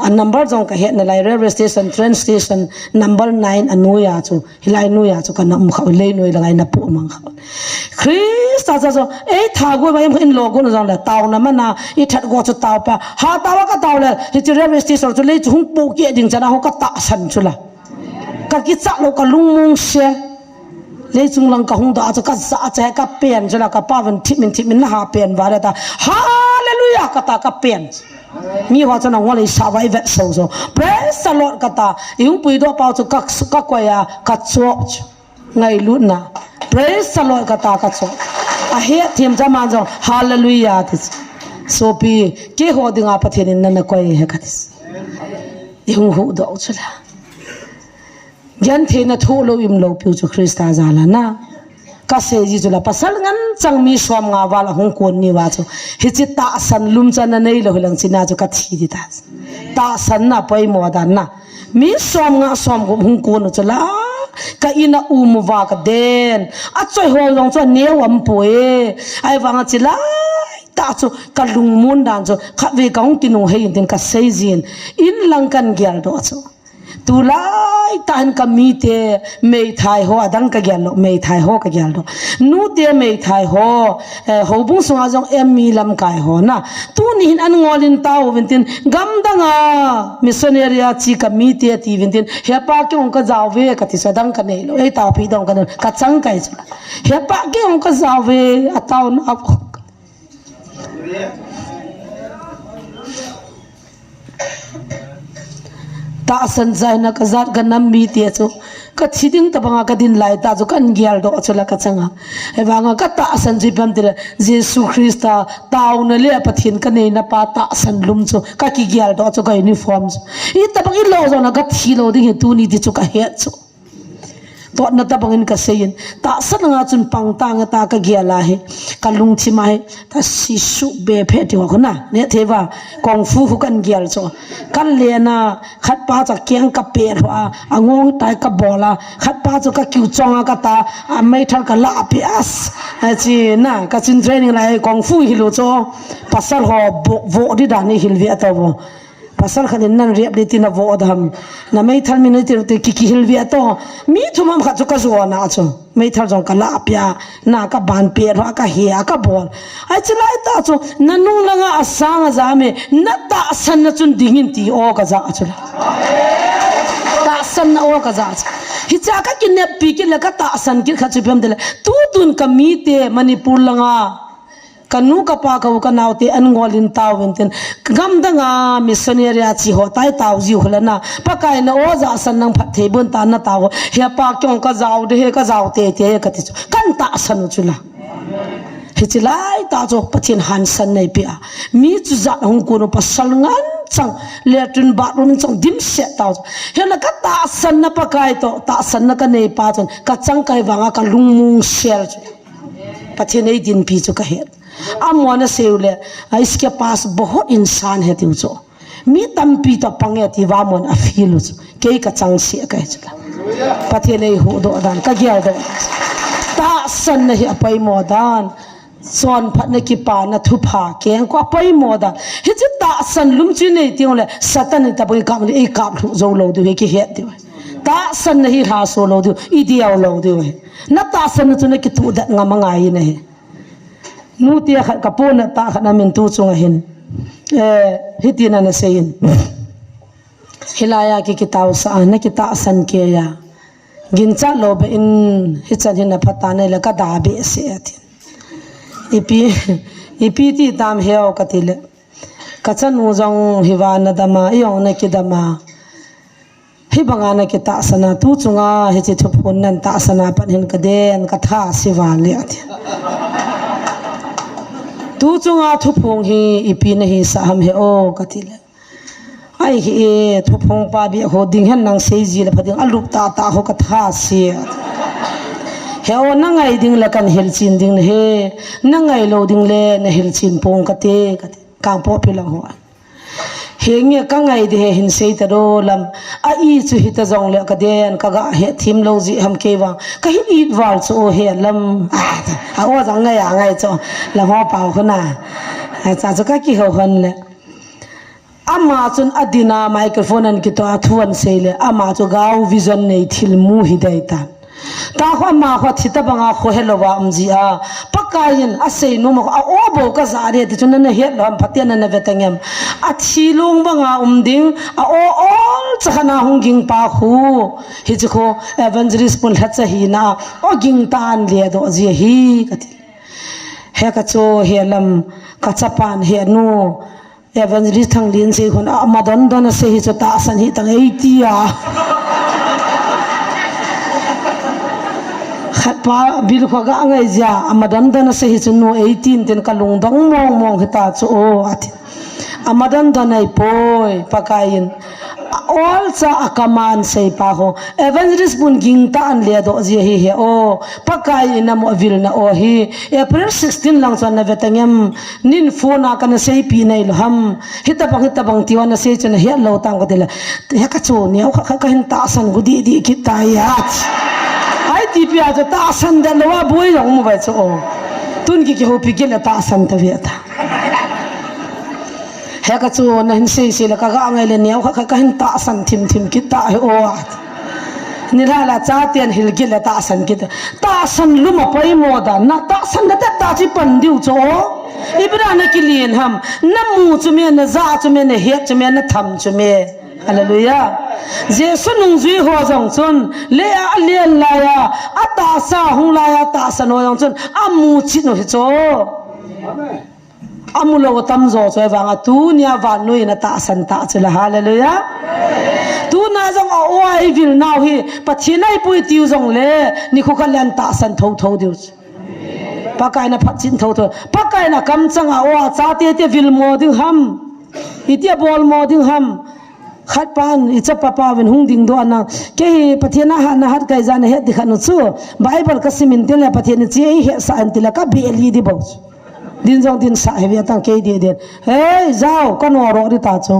a number jong ka het na lai railway station train station number 9 anu ya chu hilai nu ya chu kan nam khaw le noi langai na pu mang khaw Christ ta so ei tha go ba in logo na jong la taw na mana I that go chu taw pa ha taw ka taw le hi railway station chu le chu pu ke ding chana ho ka ta san chu la ka ki cha lo ka lung mung se le chung lang ka hung da cha ka sa cha ka pen chu la ka pa wan thim min ha pen wa da hallelujah ka ta ka pen mi wa cha na wa le sa vai ve so praise the lord ka ta yung pui do pa chu ka kwa ya ka cho ngai lu na praise the lord ka ta ka cho a he thim cha man jo hallelujah this so pi ke ho dinga pathian na na koi he ka this yung hu do chu la yan the na tho lo im lo pi chu Krista zala na ka se ji chu la pasal ngan chang mi som nga wala hong kon ni wa chu hi chi ta san lum chan na nei lo hilang china chu ka thi di ta san na pai mo da na mi som nga som go hong kon chu la ka ina wa ka den a choi ho long chu ne wam poe ai wang chi la ta chu kalung mun dan chu khawe kaung kinu hein tin ka seizin in langkan gyal do chu tulai tan kami te mei thai ho adang ka gyal lo mei thai ho ka gyal do nu te mei thai ho ho bung sunga jong em mi lam kai ho na tu ni hin an ngolin tau ventin gam danga missionary chi kami te ti ventin he pa ke ong ka jaw ve ka ti sadang ka nei lo ei tau pi dong ka chang kai chu he pa ke ong ka jaw ve ataw na ta san zai na ka zat ga nam mi te chu ka thiding ta banga ka din lai ta chu kan gyal do chula ka changa he wanga ka ta san ji pam tira jesu christa taw na le pathin ka nei na pa ta san lum chu ka ki gyal do chu ka uniform chu I ta bang I lo zo na ka thilo ding tu ni di chu ka he chu to na ta bangin ka seyin ta san nga chun pang ta nga ta ka gyala he ka lung chi mai ta si su be phe ti wa na ne theva kung fu hu kan gyal chu kan le na khat pa cha kyang ka pe ro angong tai ka bola khat pa chu ka kyu chonga ka ta mai thar ka la pi as chi na ka chin training lai kung fu hi lo cho pasal ho vo di da ni hil vi ato bo pasal khanin nan riap de tina vo dham na mai thal minute te ki hil vi ato mi thumam kha chu ka zo na chu mai thal jong ka la pya na ka ban pe ro ka he ka bol ai chlai ta chu nanung langa asang za me na ta san na chun dingin ti o ka za chu ta san na o ka za hi cha ka kin ne pi ki la ka ta san ki kha chu pem de tu tun ka mi te manipur langa kanu ka pa ka naw te an ngolin taw wenten gam danga missionary chi ho tai taw ji hulana pakai na o za san nang phat the bun ta na taw he pa kyong ka jaw de he ka jaw te ka ti kan ta san chula he chilai ta jo pathin han san nei pia mi chu za hong ko no pasal ngan chang letrin bathroom chang dim se taw he la ka ta san na pakai to ta san na ka nei pa chon ka chang kai wanga ka lungmung sel pathin ei din pi chu ka he amwana seule इसके पास बहुत इंसान है तिउचो मी तंपी तो पंगे ति वामन अफिलु के का चंगसे का चला पथेले हो दो दान का गया दो ता सन नहीं अपई मोदान सोन फटने की पा न थुफा के को अपई मोदान हिच ता सन लुमचि नहीं तिउले सतन तब काम ए काम जो लो दो के हे दो ता सन नहीं रासो लो दो इदिया लो दो न ता सन चुने की तू द ngamngai नहीं nu tia khat kapona ta khana min tu chunga hin hitina na sein hilaya ki kitaw sa na kita san ke ya gincha lo be in hichan hin na phatane la ka da be se atin ipi ti tam heo katile kachan nu jong hiwana dama yong na ki dama hi bangana ki ta sana tu chunga he chi thupun nan ta sana pan hin ka den ka tha siwale atin tu chunga thupong hi ipi na hi sa ham he o katile ai hi thupong pa bi ho ding hen nang seiji la phading alup ta ta ho ka tha se he o nangai ding la kan hel chin ding he nangai lo ding le na hel chin pong ka te kang po pilang ho he nge ka ngai de hin sei ta ro lam a I chu hi ta jong le ka den ka ga he thim lo ji ham ke wa ka hi I wal chu he lam a o jang ngai chu la ho pa khona cha chu ka ki ho hon le ama chun adina microphone an ki to athuan seile ama chu gaw vision nei thil mu hidaita ta kho ma kho thita banga kho helowa amji a pakayin asei no mo a obo ka zare ti chun na he lam phatian na vetangem a thilung banga umding a o all chana hunging pa khu hi chu kho evangelist pun hacha hi na o ging tan le do ji hi kati he ka cho he lam ka chapan he no evangelist thang lin se khon a madon don se hi chu ta san hi tang 80 a pa bil kho ga ngai ja amadan dana se hi chuno 18 ten kalung dong mong hita chu o ati amadan danai poi pakain all cha akaman sei pa ho evangelist bun ging ta an le do ji hi he o pakai na mo vil na o hi April 16 lang chan na vetangem nin phone a kana sei pi nei ham hita bang tiwana sei chana he lo tang ko dela he ka chu ne ka hin ta san gudi di ki ta ya ai ti pi a ta san da lo boy jong mo ba chu o tun ki ho pi ki la ta san ta vi ta he ka chu na hin se la ka ga ngai le neu kha ka hin ta san thim ki ta he o ni la cha tian hil ki la ta san luma pai mo da na ta san da ta chi pan diu cho ibra na ki lien ham na mu chu me na za chu me na he chu me na tham chu me hallelujah jesu nung zui ho jong chun le a lian la ya ata sa hung la ya ta san ho jong chun amu chi no hi cho amen amulo tam zo choi wanga tu nia van noi na ta san ta chula hallelujah tu na jong a oi vil now hi pathinai pui tiu jong le ni khu khalan ta san tho diu pakai na phat chin tho pakai na kam chang a wa cha te vil mo ding ham itia bol mo ding ham khat pan icha papa wen hung ding do ana ke pathina ha na hat kai jan he dikhanu chu bible ka simin te le pathina chi he sa an tila ka beli di bo din jong din sa he tang ke di den hey zao ka no ro ri ta chu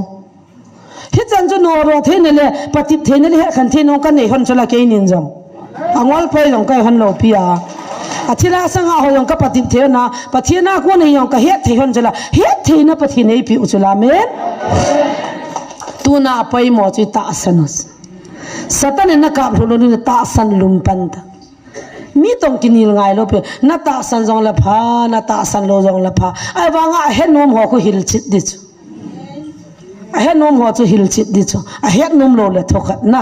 hi chan chu no ro the ne le pati the ne le khan the no ka nei hon chula ke nin jong angwal phai jong kai han lo pia athila sanga ho jong ka pati the na pathina ko nei jong ka he the hon chula he the na pathi nei pi uchula me tu na pai mo chi ta sanus satan na ka lo ni ta san lum pan ta mi tong kinil ngai lo pe na ta san jong la pha na ta san lo jong la pha ai wanga he nom ho ko hil chit di chu a he nom ho chu hil chit di chu a he nom lo le thokhat na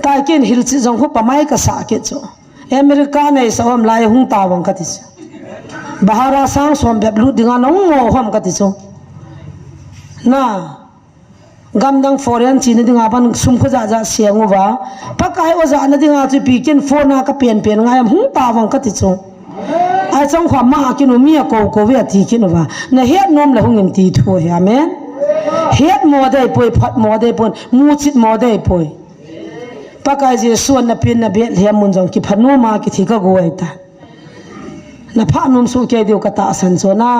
ta kin hil chi jong ho pa mai ka sa ke chu america nei som lai hung ta wang ka ti chu bahara sang som beb lu dinga nong mo hom ka ti chu na gamdang foreign chini dinga ban sum kho ja siangu wa pakai oza na dinga chu pikin phone ka pen ngayam hung ta wang ka ti chu ai chong kha ma kinu mi ko we ti kinu wa na het nom la hungin ti thu he amen het mo dai poi phat mo dai pon mu chit mo dai poi pakai je suan na pin na be le mun jong ki phanu ma ki thi ka goi ta na pha nom su ke deu ka ta san so na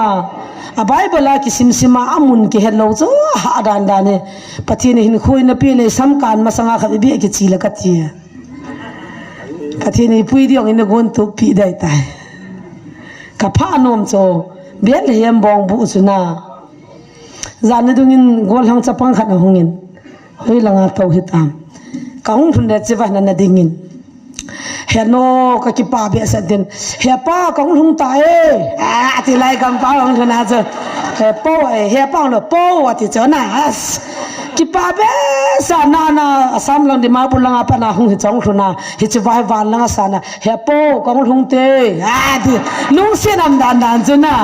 a bible la ki simsima amun ki hello zo ha dan ne pathini hin khoi na pe le sam kan ma sanga kha be ki chi la ka ti pathini pui diong in gon tu pi dai ta ka pha nom cho be le hem bong bu su na zan ne dungin gol hang chapang khat na hungin hoi langa to hitam ka hung thun de chiwa na dingin he no ka ki pa be sa den he pa ka hung ta a ti lai kam pa hung thuna cha he po he pa no po wa ti cha na ki pa be sa na asam lang di ma pu lang apa na hung hi chong thuna hi chi vai van lang sa na he po ka hung te a ti lung se nam dan chu na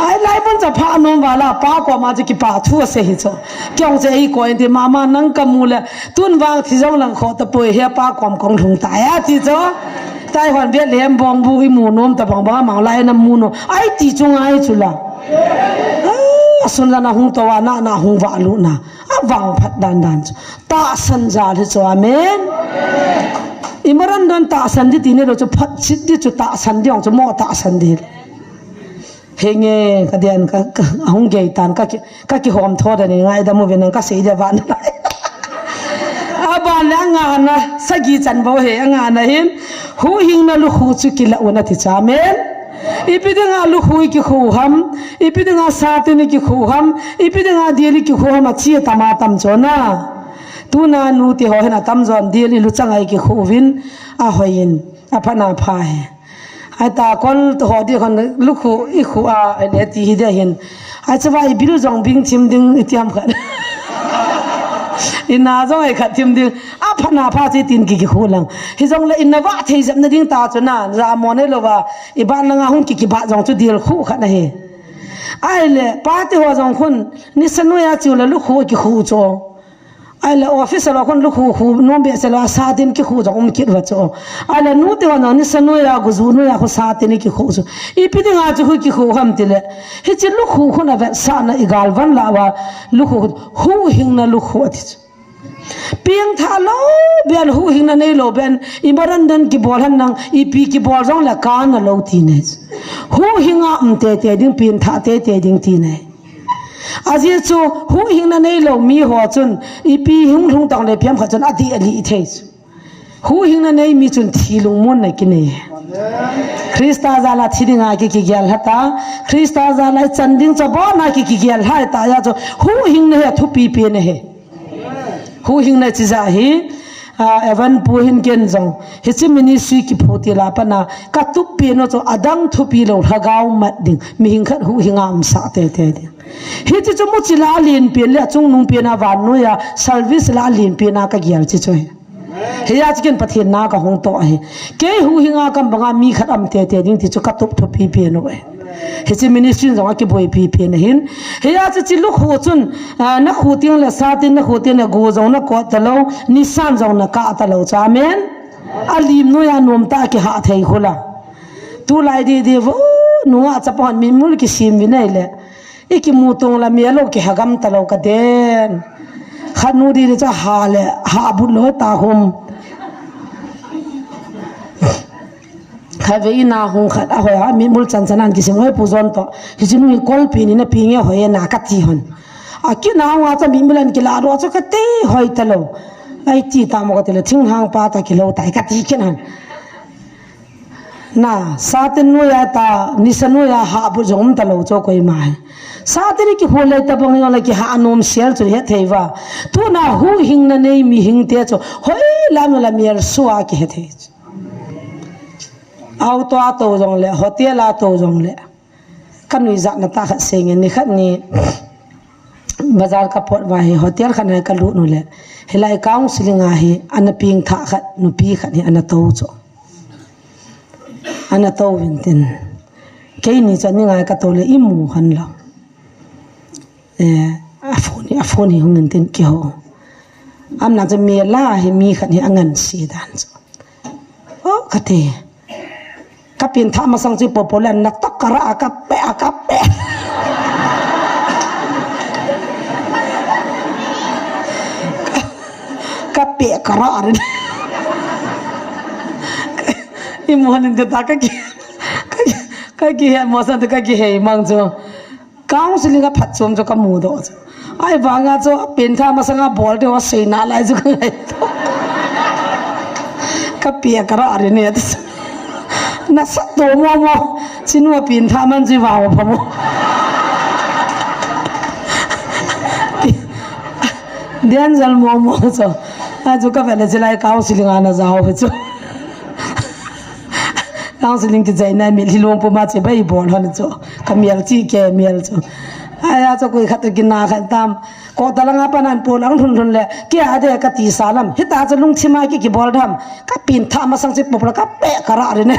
ai lai pun cha pha nom wala pa ko ma ji ki pa thu se hi cho kyong je i ko indi mama nang ka mu le tun wang thi jong lang kho ta poi he pa kom kong thung ta ya ti cho tai hon be lem bong bu i mu nom ta bang ba ma lai na mu no ai ti chung ai chu la sun la na hung to wa na hung wa lu na a wang phat dan ta san ja le cho amen imaran don ta san di ti ne lo cho phat chit di chu ta san di ong cho mo ta san di henge ka dian ka hung ge tan ka ki hom tho da ni ngai da mu ven ka sei da van aba la nga na sagi chan bo he nga na hin hu hing na lu khu chu ki la una ti cha men ipidinga lu hui ki khu ham ipidinga sa te ni ki khu ham ipidinga dieli ki khu ham chi tama tam chona tuna nu ti ho hena tam jon dieli lu changai ki khu win a hoin a phana pha he ai ta kon to ho di kon lu khu I khu a le ti hi de hin ai chawa I biru jong bing chim ding itiam khan ina jong ai khat tim ding a phana pha chi tin ki khu lang hi jong la inna wa thei jam na ding ta chuna ra mo ne lo wa I ban la nga hung ki ba jong chu dil khu khat na he ai le pa te ho jong khun ni sanu ya chu la lu khu ki khu cho ai la officer la kon lu khu no be se la sa din ki khu jong ki wa cho ai la nu te wa ni sanu ya gu zu nu ya khu sa te ni ki khu cho I pi de nga chu ki khu ham ti le hi chi lu khu khuna ve sa na igal van la wa lu khu hu hing na lu khu ati piang tha lo ben hu hing na nei lo ben imaran dan ki bol han nang I pi ki bol jong la kan na lo ti ne hu hinga te ding pin tha te ding ti ne aji chu hu hing na nei lo mi ho chun I pi hung tang le piam kha chun adi ali the hu hing na nei mi chun thilung mon na kini Krista zala thidinga ki gyal hata Krista zala chanding chabo na ki gyal hai ta ya cho hu hing na he thu pi pe na he hu hing na chi za hi evan puhin ken jong hichi ministry ki photi la pana ka tu pe no cho adang thu pi lo hagaw mat ding mi hing khat hu hingam sa te te hichi chu mu chi la lin pe le chung nung pe na van no ya service la lin pe na ka gyal chi cho heya chicken pathian na ka hong to he ke hu hinga kam banga mi khat am te te ding ti chu ka tup thu pi pe no hichi ministry jong ki boi pi pe na hin heya chi lu khu chun na khu ting le sa tin na khu tin na go jong na ko ta lo ni san jong na ka ta lo cha men alim no ya nom ta ki ha thei khola tu lai de wo nu a cha pon mi mul ki sim vi nei le iki mu tong la mi lo ki hagam ta lo ka den khanu di cha ha le ha bu lo ta hom khavei na hong khat a hoya mi mul chan chanan ki simoi puzon to hijin mi kol pi ni na pinge hoye na ka ti hon aki na wa cha mi milan ki la ro cha ka te hoi ta lo ai ti ta mo ka te le thing hang pa ta ki lo tai ka ti ken han na satin no ya ta nisano ya ha bu jom ta lo cho koi mai satiri ki hole ta bang yola ki ha anom sel chu he theiwa tu na hu hing na nei mi hing te cho hoi lam la mier suwa ki he thei auto ato jong le hotel ato jong le kanui za na ta khat seng ni khat ni bazar ka pot wa he hotel khan ka lu nu le helai counseling a he an ping tha khat nu pi khat ni an to cho an to vintin ke ni cha ni ngai ka to le imu han la afoni hungen tin ki ho am na cha me la he mi khat ni angan si dan o khate kapin tha masang chi popular nak takara akape kape kara arin imohanin de ta ka ki he mosan de ka ki he mangjo counseling a phatchom jo ka mu do ai wanga jo pin tha masanga bol de wa sei na lai ju ngai to kape kara arin ne na sa to mo chinua pin tha man ji wa phamo dian jal mo cho a ju ka vele jilai counseling ana jao he cho counseling ki jaina mi lilong po ma che bai bol han cho kamial chi ke mial cho aya cho koi khat ki na khan tam ko talanga panan pol ang thun le ke ade ka ti salam hita cha lung chima ki bol dham ka pin tha ma sang che popla ka pe kara re ne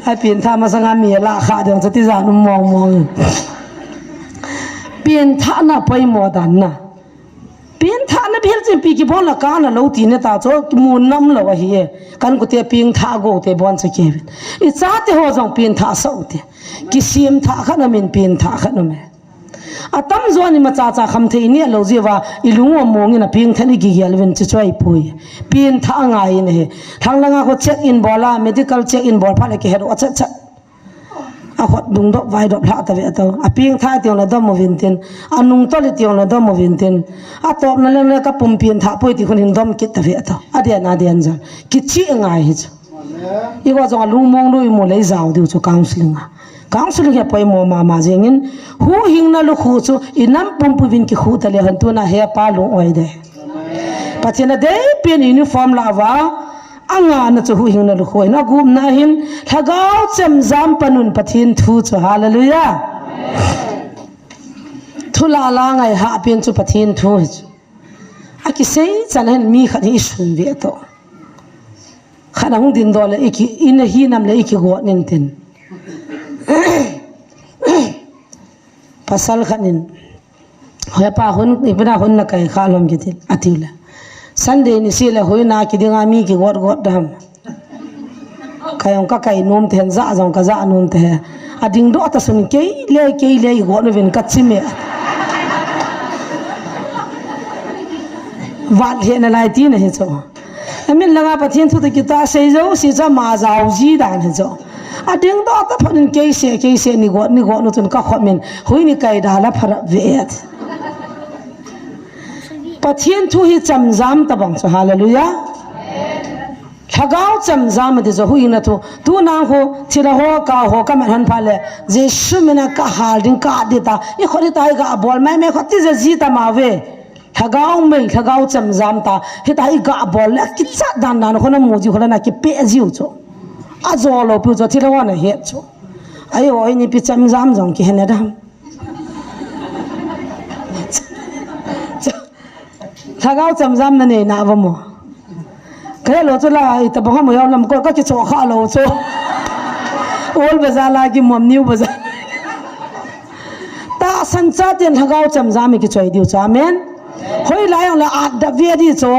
ai pin tha ma sang mi la kha dang chati za nu mong pin tha na pai mo dan na pin tha na bhel che pi ki bol la ka na lo ti ne ta cho mun nam lo hi kan ku te pin tha go te bon che ke i cha te ho jong pin tha so te ki sim tha kha na min pin tha kha no me atam zo ni ma cha cha kham thei ni lo ji wa ilung wa mong ina ping thani gi gel ven che choi pui pin tha ngai ne thang langa ko check in bola medical check in bol pha le ki head wa cha cha a khot dung do vai do pha ta ve to a ping tha tiong la do mo vin tin anung to le tiong la do mo vin tin a top na le ka pum pin tha pui ti khon hin dom kit ta ve to a dia na dian ja ki chi ngai hi i go jong lu mong lu mo le zau du chu counseling counseling he poi mo ma jengin hu hing na lu khu chu inam pum pu vin ki khu ta le han tu na he pa lu oi de pathina de pin uniform la wa anga na chu hu hing na lu khoi na gum na hin thagau chem jam panun pathin thu chu hallelujah thula la ngai ha pin chu pathin thu aki sei chanen mi khani sun ve to khana hung din dole iki in hi nam le iki go nin tin pasal khanin hoya pa hun ibna hun na kai khalom gitil atila sunday ni sila hoina ki dinga mi ki god dam kayong ka kai nom ten za jong ka za nom te ading do ta sun ke le go no ven ka chime wat he na lai ti na he cho amin langa pathin thu ki ta sei zo si cha ma zau ji dan he cho ading do ta phanin ke se ni go no chun ka kho min hui ni kai da la phara ve pathian thu hi cham jam ta bang chu hallelujah thagau cham jam de zo hui na tu na ho thira ho ka man han phale jesu mena ka halding ka de ta e khori tai ga bol mai me khoti je ji ta ma ve thagau cham jam ta he tai ga bol la ki cha dan na khona mu ji khona na ki pe jiu chu a zo lo pu zo thira wa na he chu ayo oi ni pi cham jam jong ki hena dam thagau cham jam na ne na ba mo cái lỗ chỗ là tập bóng mới làm coi các cái chỗ khác lỗ chỗ ôn bây giờ là cái mầm niu bây giờ ta sanh cha tiền thằng gạo chậm ra mình cái chơi điều cha men hồi lại ông là đập về đi chỗ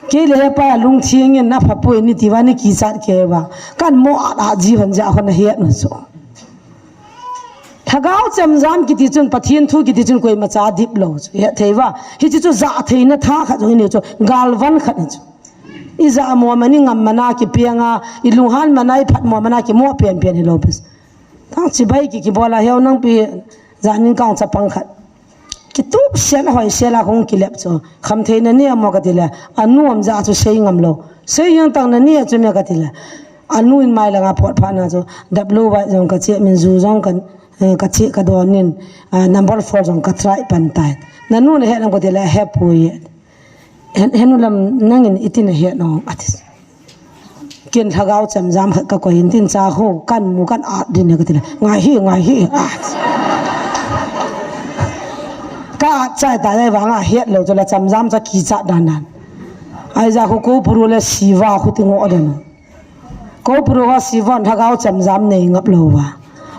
cái lẽ pa lung thiêng nhân nắp hấp bụi ni tivan ni kỳ sát kia ba căn mỏ gì vẫn dạ con hiện nữa chỗ thagau cham jam ki ti chun pathian thu ki ti chun koi macha dip lo he theiwa hi chi chu za theina tha kha jong ni chu galwan khat ni chu iza mo mani ngam mana ki pianga iluhan manai phat mo mana ki mo pian hi lo bes tang chi bai ki bola heu nang pi zanin kaung cha pang khat ki tu sel hoi sela khong ki lep chu kham theina ni mo ka tila anuam za chu sei ngam lo sei yang tang na ni chu me ka tila anu in mai la nga phot pha na chu w wa jong ka che min zu jong kan ka chi ka donin number 4 jong ka try pan tai nanu ne he nam ko tila he pui henu lam nangin itin he no atis kin thagau cham jam ka ko hin tin cha ho kan mu kan a din ka tila ngai hi ka chai ta le wanga he lo jola cham jam cha ki cha dan dan ai ja ko puru le siwa khu tingo adan ko puru wa siwa thagau cham jam nei ngap lo wa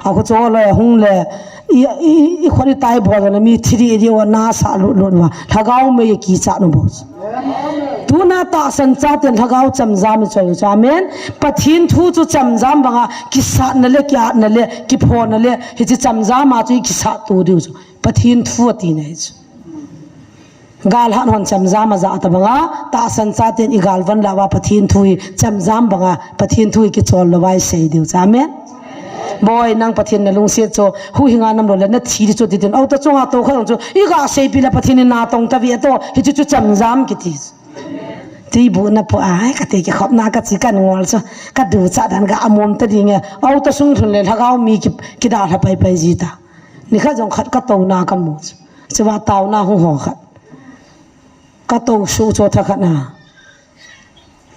a ko cho le hung le i khori tai bo na mi thiri ri wa na sa lu wa thagau me ki cha no bo tu na ta san cha ten thagau cham jam choi cha men pathin thu chu cham jam banga ki sa na le kya na le ki pho na le hi chi cham jam ma chu ki sa tu ri chu pathin thu ti nei chu gal han hon cham jam za ta banga ta san cha ten i gal van la wa pathin thui cham jam banga pathin thui ki chol lo wai sei diu cha men boy nang pathin na lung se cho hu hinga nam lo la na thi cho ti ten au ta chonga to kha cho i ga sei pi la pathin na tong ta vi to hi chu cham jam ki ti bu na po ai ka te ki khop na ka chi kan ngol cho ka du cha dan ga amom ta ding au ta sung thun le thagau mi ki da tha pai pai ji ta ni kha jong khat ka to na kan mu chwa taw na hu ho khat ka to su cho tha khat na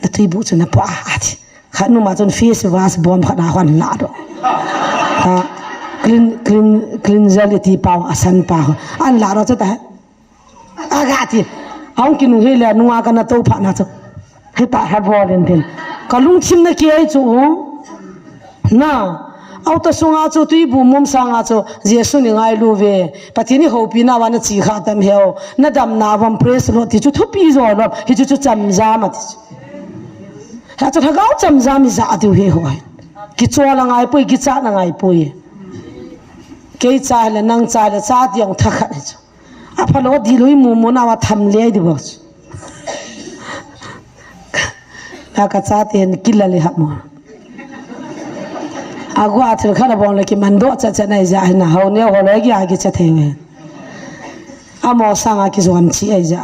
la ti bu chu na po a khat nu ma chon face was bom khat na khan la do clean zality pau asan pa an la ro cha ta aga ti ang kinu hele nuwa kana to pha na cho he ta ha bolen tin kalung chim na ki ai chu na auto sunga chu tui bu mom sanga chu jesu ni ngai lu ve patini ho pi na wana chi kha tam heo na dam na vam press lo ti chu thu pi zo lo hi chu cham za ma ti ha chu thagau cham za mi za atu he hoi ki chola ngai pui ki cha na ngai pui ke cha le nang cha le cha tiong tha kha chu a phalo di lui mu mu na wa tham le di bo na ka cha ten kilale ha mo agwa thil khana bon le ki mando cha cha nai ja na ho ne ho le gi a gi cha thewe amo sanga ki zom chi ai ja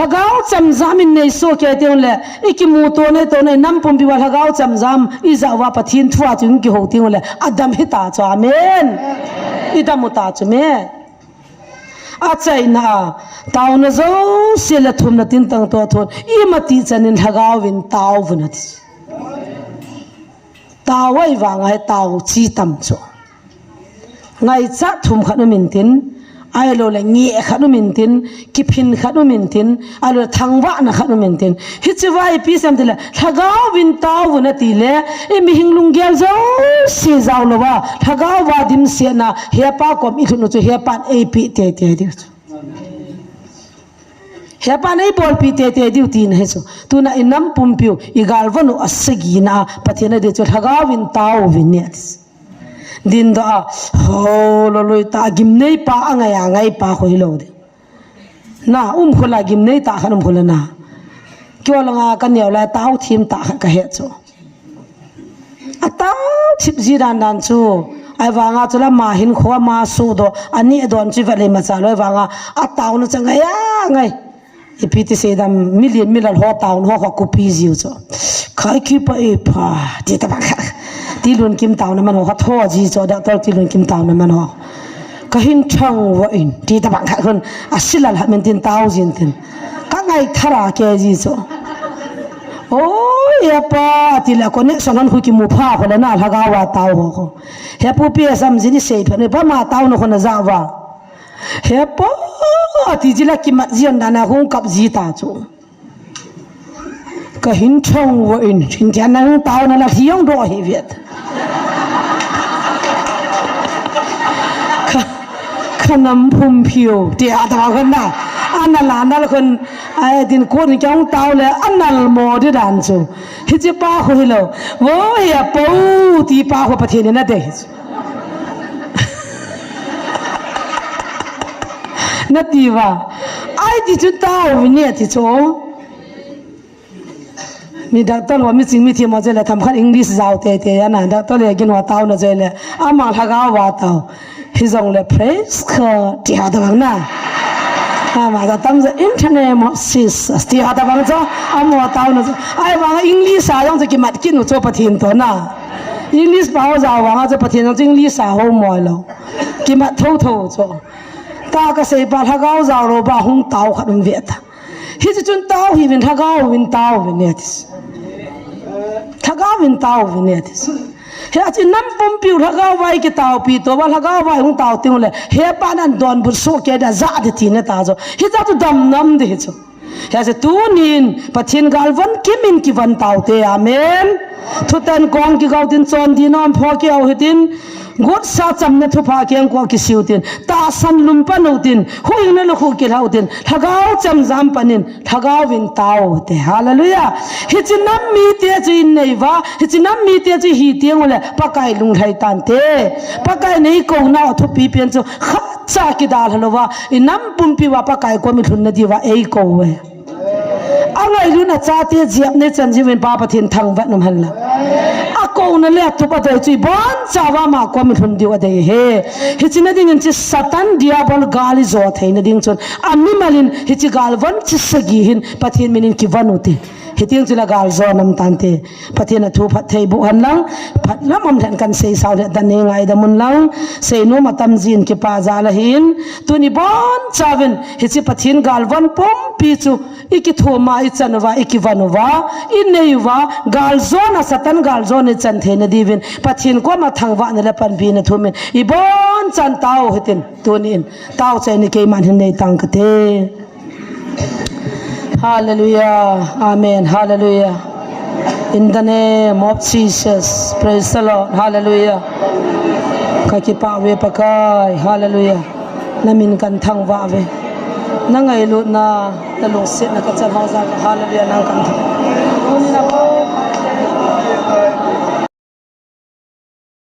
thagau cham jam in nei so ke teun le ikimu to ne nam pum bi wa thagau cham jam i za wa pathin thua chung ki ho teun le adam hi ta cha amen idam ta chu me a chai na taw na zo se la thum na tin tang to thon I mati chanin thagau win taw vuna ti tawai wa ngai taw chi tam chu ngai cha thum khanu min tin ai lo le ngi khanu min tin ki phin khanu min tin ai lo thangwa na khanu min tin hi chi wai pi sam tila thagau win taw vuna ti le e mi hinglung gel zo si zaw lo wa thagau wa dim se na he pa kom I thunu chu he pan a pi te di he pa nei bol pi te di tin he chu tu na inam pum piu I gal vanu asagi na pathena de chu thagau win taw win ne din da ho lo loi ta gim nei pa angai pa khoi lo de na khola gim nei ta khanum khola na kyo langa kan neu la taw thim ta ka he chu a taw chip ji dan chu ai wanga chula ma hin kho ma su do ani don chi vale ma cha loi wanga a taw na changa ya ngai ipiti se dam million ho taw ho ko pi jiu cho khai ki pa e pha ti ta ba ti lun kim taw na man ho tho ji cho da tor ti lun kim taw na man ho ka hin thang wa in ti ta ba khon asilal ha men tin taw jin tin ka ngai thara ke ji cho oh ya pa ti la connection han khu ki mu pha ko na la ga wa taw ho he pu pi sam ji ni se phane ba ma taw no ko na za wa he po ti ji la ki ma ji na na hung kap ji ta chu ka hin thong wa in hin jan na taw na la thiong do hi viet ka nam phum phiu ti a ta kan na anala anal kon ai din ko ni kyang taw le anal mo de dan chu hi chi pa ho hi lo wo ya po ti pa ho pathin na de na ti wa ai ti chu taw ni ti chu mi doctor wa mi sing mi thi ma je le tham khan english zaw te te ya na doctor le gin wa taw na je le ama la ga wa taw hi zong le praise ka ti ha da na mà ta tâm sự internet mà sis thì họ ta bằng cho âm họ tao nó ai bằng English à trong cái mặt kia nó cho bắt hiện đó na English bảo giáo bằng cho bắt hiện trong English à hôm mọi lo cái mặt thâu thâu cho ta cái gì bảo thằng giáo giáo rồi bảo không tao khát mình Việt hi chứ chúng tao hi bên thằng giáo bên tao bên này thằng giáo bên tao bên này he chi nam pum piu thaga vai ki taw pi to ba thaga vai hung taw ting le he pa nan don bu so ke da za de ti na ta zo hi za tu dam nam de cho he se tu nin pathin gal van kimin ki van taw te amen thu tan kong ki gau tin chon di nom pho ki au hitin god sa cham na thu pha keng ko ki siu tin ta san lum pa no tin hui na lo khu ki lau tin thagau cham jam panin thagau win taw te hallelujah hi chi nam mi te chi nei wa hi chi nam mi te chi hi tiang le pakai lung thai tan te pakai nei ko na thu pi pen chu kha cha ki dal halowa i nam pum pi wa pakai ko mi thun na di wa ei ko we angai lu na cha te jiap ne chan ji wen pa pathin thang va num han la ko na le tu pa dai chi bon chawa ma ko mi thun diwa dai he hi chi na ding chi satan diabol gali zo thai na ding chon ami malin hi chi gal van chi sagi hin pathin minin ki vanuti hi ting chi la gal zo nam tan te pathin a thu phat thei bu han lang phat lam am than kan sei saw le dan ne ngai da mun lang sei no matam jin ki pa za la hin tu ni bon chawen hi chi pathin gal van pom pi chu iki thoma I chanwa iki vanwa in neiwa gal zo na satan gal zo ne chan the na divin pathin ko ma thangwa ne la pan bi na thumin I bon chan taw hitin tunin taw chai ni ke man hin nei tang ka te hallelujah amen hallelujah in the name of Jesus praise the Lord hallelujah ka ki pa we pa kai hallelujah namin kan thangwa we na ngai lu na lung sit na ka cha hausa hallelujah nang kan